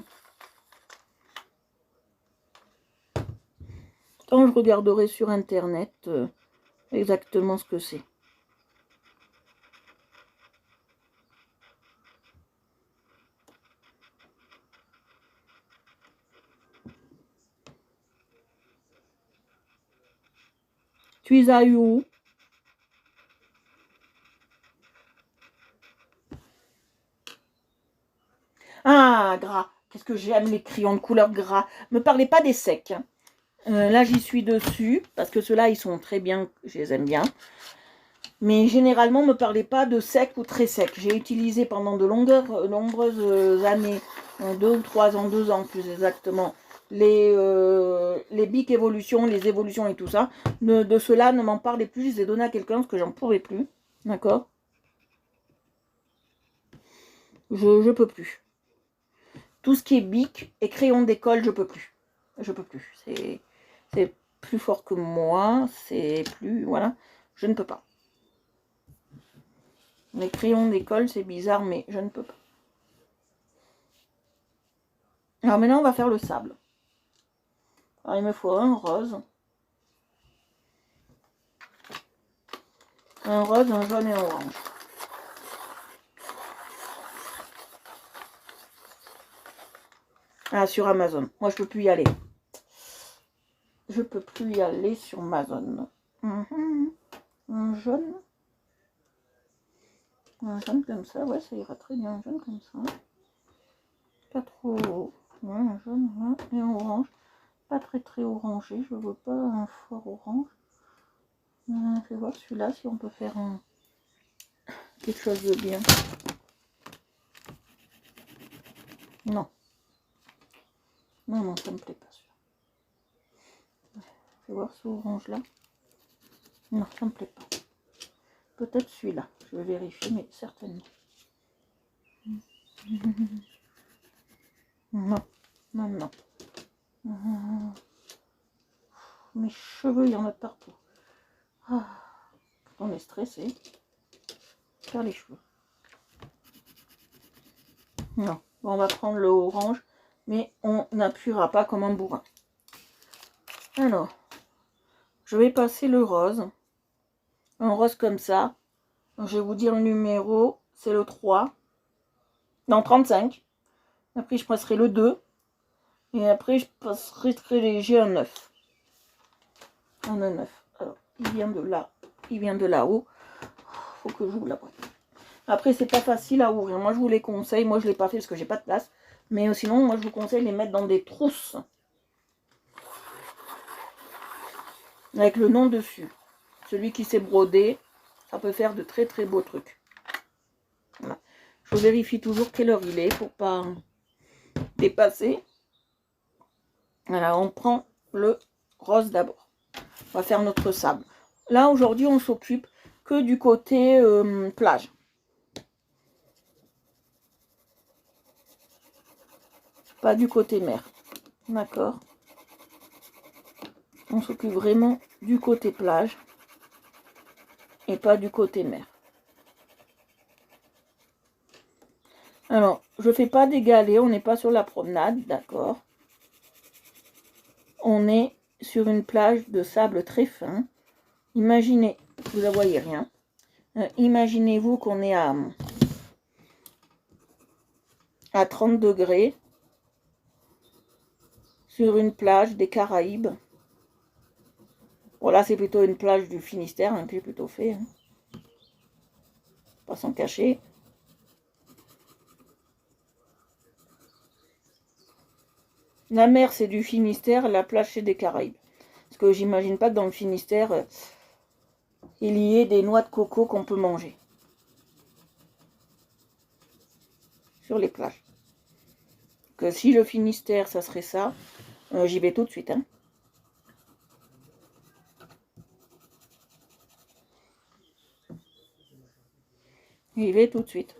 S1: Quand je regarderai sur internet exactement ce que c'est. Tu les as eu où? Ah, gras. Qu'est-ce que j'aime les crayons de couleur gras. Ne me parlez pas des secs. Hein. Là, j'y suis dessus. Parce que ceux-là, ils sont très bien. Je les aime bien. Mais généralement, ne me parlez pas de secs ou très secs. J'ai utilisé pendant de nombreuses années, 2 ou 3 ans, 2 ans plus exactement, les Bic Evolution, les évolutions et tout ça. De cela, ne m'en parlez plus. Je les ai donnés à quelqu'un parce que j'en pouvais plus. D'accord? Je peux plus. Tout ce qui est bic et crayon d'école, je peux plus. Je peux plus. C'est plus fort que moi. C'est plus... Voilà. Je ne peux pas. Les crayons d'école, c'est bizarre, mais je ne peux pas. Alors maintenant, on va faire le sable. Alors, il me faut un rose. Un rose, un jaune et un orange. Ah, sur Amazon. Moi, je peux plus y aller. Je peux plus y aller sur Amazon. Un jaune. Un jaune comme ça, ouais, ça ira très bien. Un jaune comme ça. Pas trop. Ouais, un jaune, ouais. Et un orange. Pas très très orangé. Je veux pas un fort orange. Je vais voir celui-là si on peut faire quelque chose de bien. Non. Non, non, ça me plaît pas celui-là. Je vais voir ce orange-là. Non, ça me plaît pas. Peut-être celui-là. Je vais vérifier, mais certainement. Non, non, non. Mes cheveux, il y en a partout. Ah, on est stressé. Faire les cheveux. Non, bon, on va prendre le orange, mais on n'appuiera pas comme un bourrin. Alors, je vais passer le rose. Un rose comme ça. Je vais vous dire le numéro, c'est le 3. Non, 35. Après, je passerai le 2. Et après, je passerai très léger un 9. Un 9. Alors, il vient de là. Il vient de là-haut. Faut que j'ouvre la boîte. Après, c'est pas facile à ouvrir. Moi, je vous les conseille. Moi, je ne l'ai pas fait parce que j'ai pas de place. Mais sinon, moi, je vous conseille de les mettre dans des trousses. Avec le nom dessus. Celui qui s'est brodé, ça peut faire de très très beaux trucs. Voilà. Je vérifie toujours quelle heure il est pour pas dépasser. Voilà, on prend le rose d'abord. On va faire notre sable. Là, aujourd'hui, on s'occupe que du côté plage. Pas du côté mer. D'accord. On s'occupe vraiment du côté plage. Et pas du côté mer. Alors, je fais pas des galets. On n'est pas sur la promenade. D'accord. On est sur une plage de sable très fin. Imaginez, vous ne voyez rien. Imaginez-vous qu'on est à 30 degrés sur une plage des Caraïbes. Bon, là, c'est plutôt une plage du Finistère que j'ai plutôt fait. Hein. Pas s'en cacher. La mer, c'est du Finistère, la plage, c'est des Caraïbes. Parce que j'imagine pas que dans le Finistère, il y ait des noix de coco qu'on peut manger. Sur les plages. Que si le Finistère, ça serait ça, j'y vais tout de suite. Hein. J'y vais tout de suite.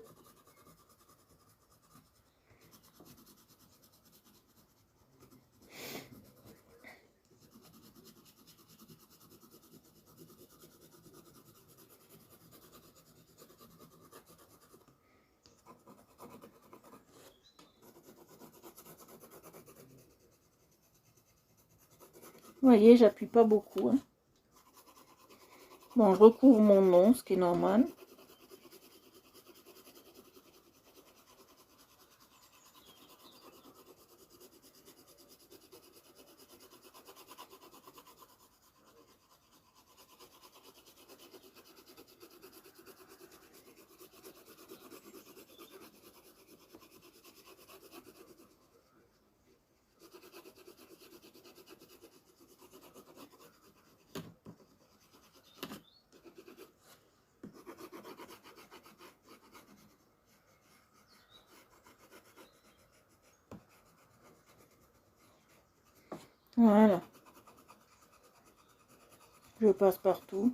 S1: Vous voyez, j'appuie pas beaucoup. Hein. Bon, je recouvre mon nom, ce qui est normal. Voilà. Je passe partout.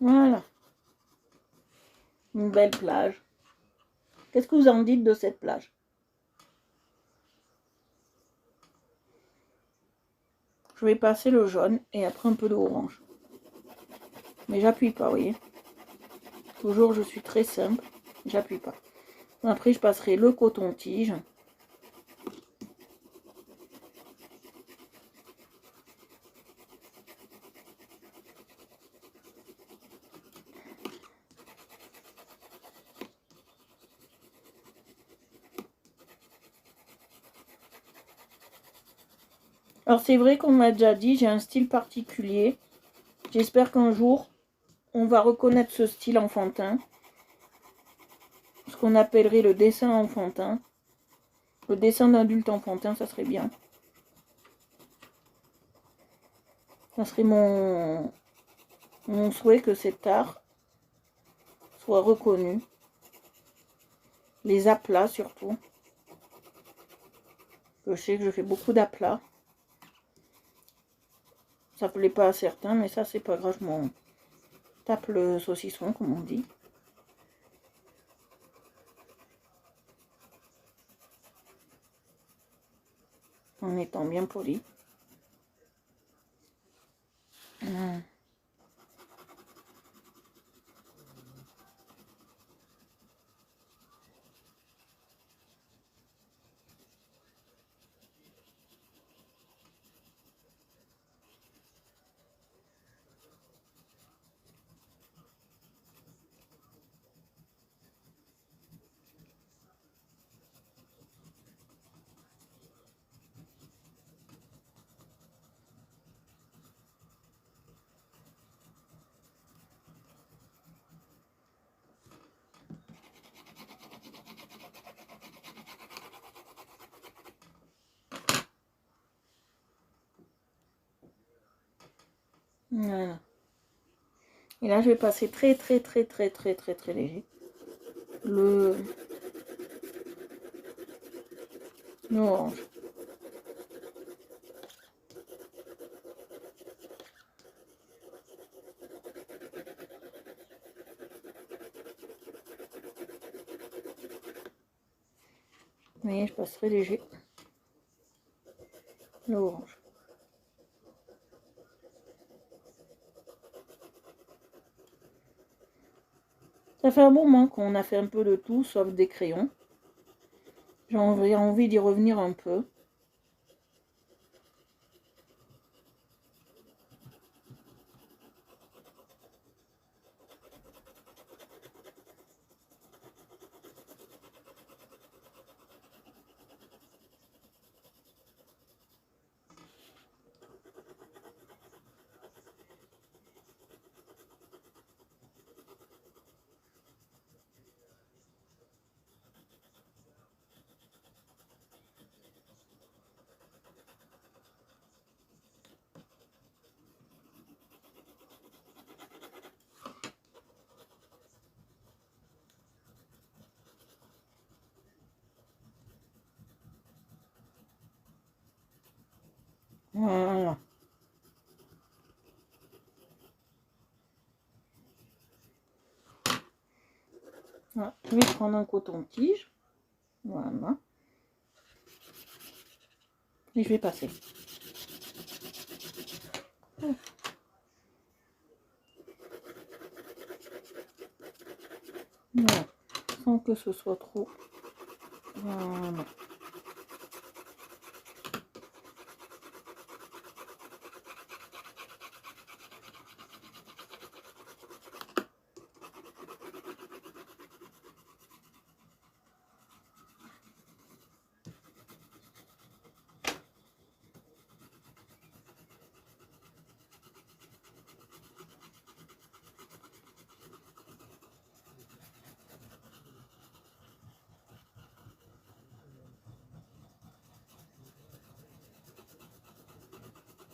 S1: Voilà. Une belle plage. Qu'est-ce que vous en dites de cette plage? Je vais passer le jaune et après un peu d'orange. Mais j'appuie pas, vous voyez. Toujours, je suis très simple. J'appuie pas. Après, je passerai le coton-tige. Alors c'est vrai qu'on m'a déjà dit, j'ai un style particulier. J'espère qu'un jour, on va reconnaître ce style enfantin. Ce qu'on appellerait le dessin enfantin. Le dessin d'adulte enfantin, ça serait bien. Ça serait mon souhait que cet art soit reconnu. Les aplats surtout. Je sais que je fais beaucoup d'aplats. Ça plaît pas à certains, mais ça c'est pas grave, je m'en tape le saucisson comme on dit. En étant bien poli. Voilà. Et là, je vais passer très léger. Le orange. Vous voyez, je passe très léger. L'orange. Ça fait un bon moment qu'on a fait un peu de tout, sauf des crayons. J'ai envie d'y revenir un peu. Voilà. Voilà. Je vais prendre un coton-tige. Voilà. Et je vais passer. Voilà. Sans que ce soit trop. Voilà.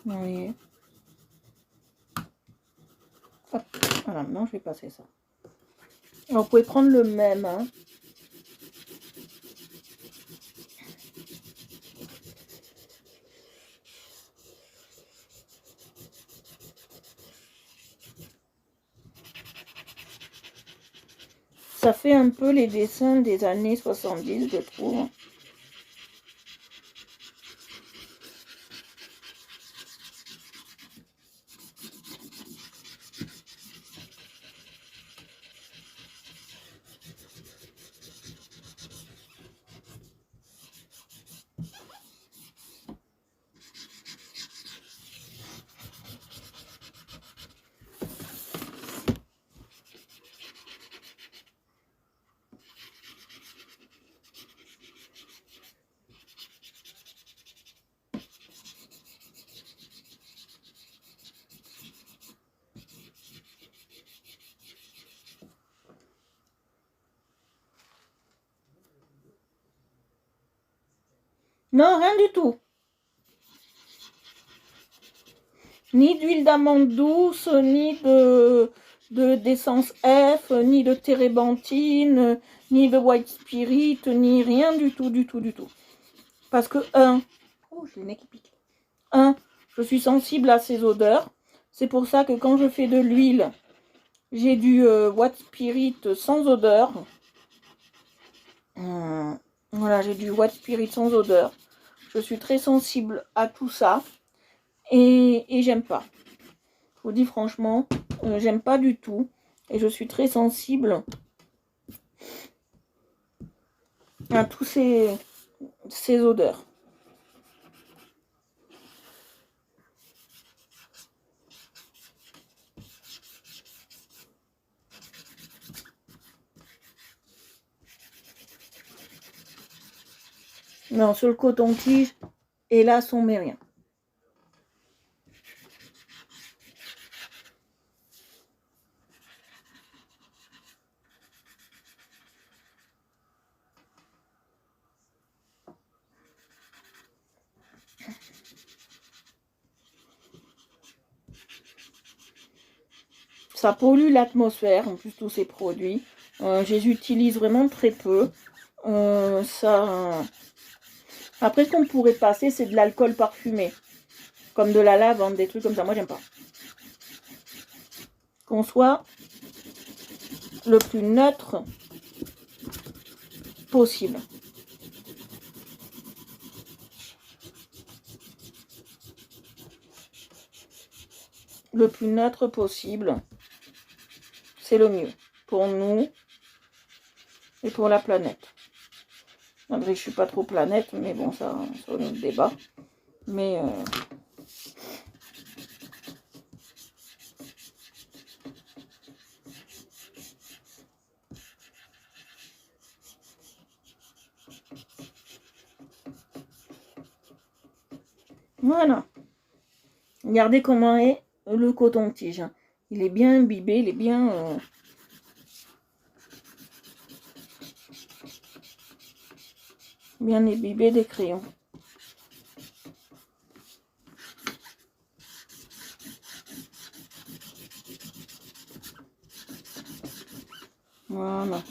S1: Vous voyez. Hop. Voilà, maintenant je vais passer ça. Alors, vous pouvez prendre le même. Hein. Ça fait un peu les dessins des années 70, je trouve. Non, rien du tout. Ni d'huile d'amande douce, ni d'essence F, ni de térébenthine, ni de white spirit, ni rien du tout, du tout, du tout. Parce que, oh, j'ai le nez qui pique. Je suis sensible à ces odeurs. C'est pour ça que quand je fais de l'huile, j'ai du white spirit sans odeur. Voilà, j'ai du white spirit sans odeur. Je suis très sensible à tout ça. Et j'aime pas. Je vous dis franchement, j'aime pas du tout. Et je suis très sensible à tous ces odeurs. Non, sur le coton-tige, hélas, on met rien. Ça pollue l'atmosphère, en plus, tous ces produits. Je les utilise vraiment très peu. Après, ce qu'on pourrait passer, c'est de l'alcool parfumé. Comme de la lavande, des trucs comme ça. Moi, j'aime pas. Qu'on soit le plus neutre possible. Le plus neutre possible, c'est le mieux. Pour nous et pour la planète. Après, je suis pas trop planète, mais bon, ça, c'est un autre débat. Mais voilà. Regardez comment est le coton-tige. Il est bien imbibé, il est bien imbibé des crayons. Voilà.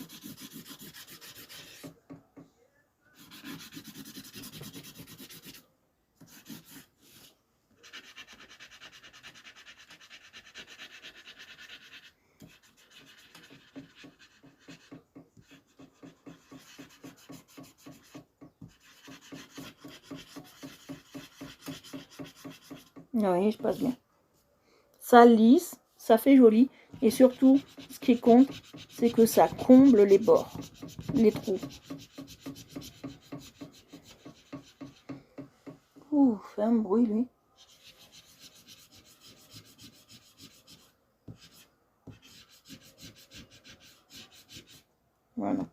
S1: Oui, je passe bien. Ça lisse, ça fait joli. Et surtout, ce qui compte, c'est que ça comble les bords, les trous. Ouh, fait un bruit, lui. Voilà.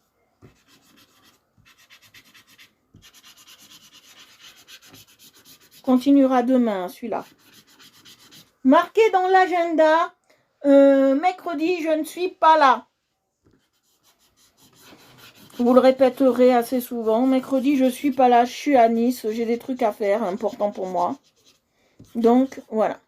S1: Continuera demain, celui-là. Marquez dans l'agenda, mercredi, je ne suis pas là. Vous le répéterez assez souvent. Mercredi, je suis pas là, je suis à Nice. J'ai des trucs à faire, importants pour moi. Donc, voilà.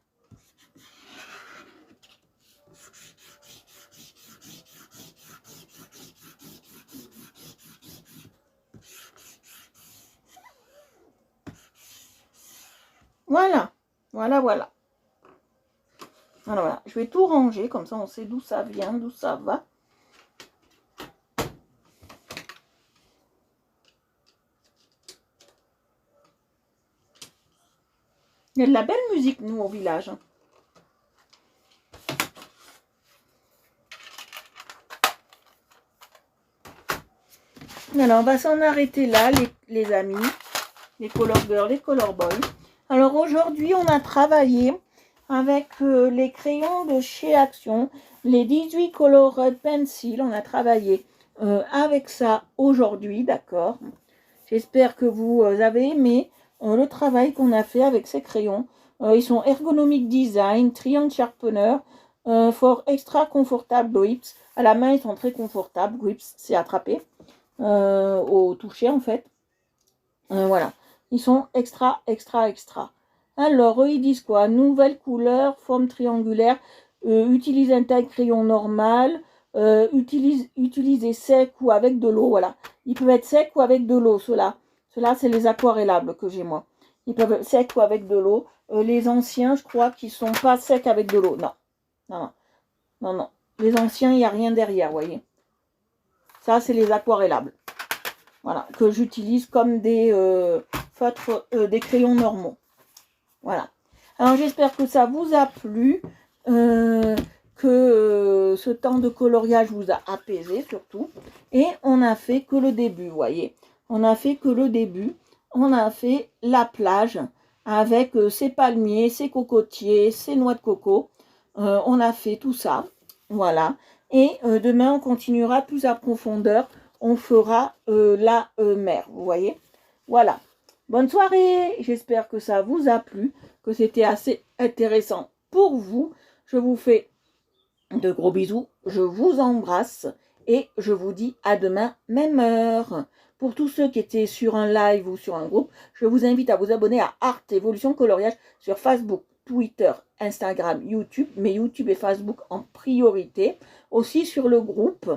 S1: Voilà. Voilà, voilà. Alors voilà, je vais tout ranger, comme ça on sait d'où ça vient, d'où ça va. Il y a de la belle musique, nous, au village. Alors, on va s'en arrêter là, les amis, les color girls, les color boys. Alors, aujourd'hui, on a travaillé avec les crayons de chez Action, les 18 Colored Pencil. On a travaillé avec ça aujourd'hui, d'accord. J'espère que vous avez aimé le travail qu'on a fait avec ces crayons. Ils sont Ergonomic Design, Triangle Sharpener, for Extra Comfortable Grips. À la main, ils sont très confortables. Grips, c'est attrapé au toucher, en fait. Voilà. Ils sont extra, extra, extra. Alors, eux, ils disent quoi? Nouvelle couleur, forme triangulaire, utilise un taille-crayon normal, utilisez sec ou avec de l'eau, voilà. Ils peuvent être secs ou avec de l'eau, ceux-là. Ceux-là, c'est les aquarellables que j'ai, moi. Ils peuvent être secs ou avec de l'eau. Les anciens, je crois qu'ils sont pas secs avec de l'eau. Non, non, non, non, non. Les anciens, il n'y a rien derrière, vous voyez. Ça, c'est les aquarellables. Voilà, que j'utilise comme des feutres, des crayons normaux. Voilà. Alors, j'espère que ça vous a plu, que ce temps de coloriage vous a apaisé surtout. Et on n'a fait que le début, vous voyez. On n'a fait que le début. On a fait la plage avec ses palmiers, ses cocotiers, ses noix de coco. On a fait tout ça. Voilà. Et demain, on continuera plus à profondeur. On fera la mer, vous voyez. Voilà. Bonne soirée. J'espère que ça vous a plu, que c'était assez intéressant pour vous. Je vous fais de gros bisous. Je vous embrasse et je vous dis à demain, même heure. Pour tous ceux qui étaient sur un live ou sur un groupe, je vous invite à vous abonner à Art Évolution Coloriage sur Facebook, Twitter, Instagram, YouTube, mais YouTube et Facebook en priorité. Aussi sur le groupe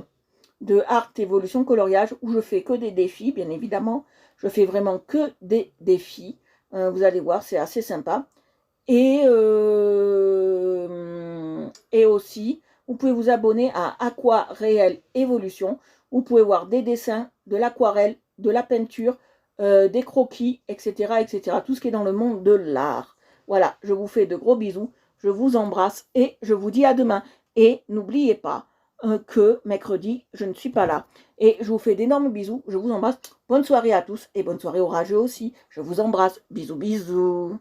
S1: de Art Évolution Coloriage où je fais que des défis, bien évidemment. Je fais vraiment que des défis. Vous allez voir, c'est assez sympa. Et aussi, vous pouvez vous abonner à Aquarelle Évolution. Vous pouvez voir des dessins, de l'aquarelle, de la peinture, des croquis, etc., etc. Tout ce qui est dans le monde de l'art. Voilà, je vous fais de gros bisous. Je vous embrasse et je vous dis à demain. Et n'oubliez pas que mercredi, je ne suis pas là. Et je vous fais d'énormes bisous. Je vous embrasse. Bonne soirée à tous et bonne soirée aux rageux aussi. Je vous embrasse. Bisous, bisous.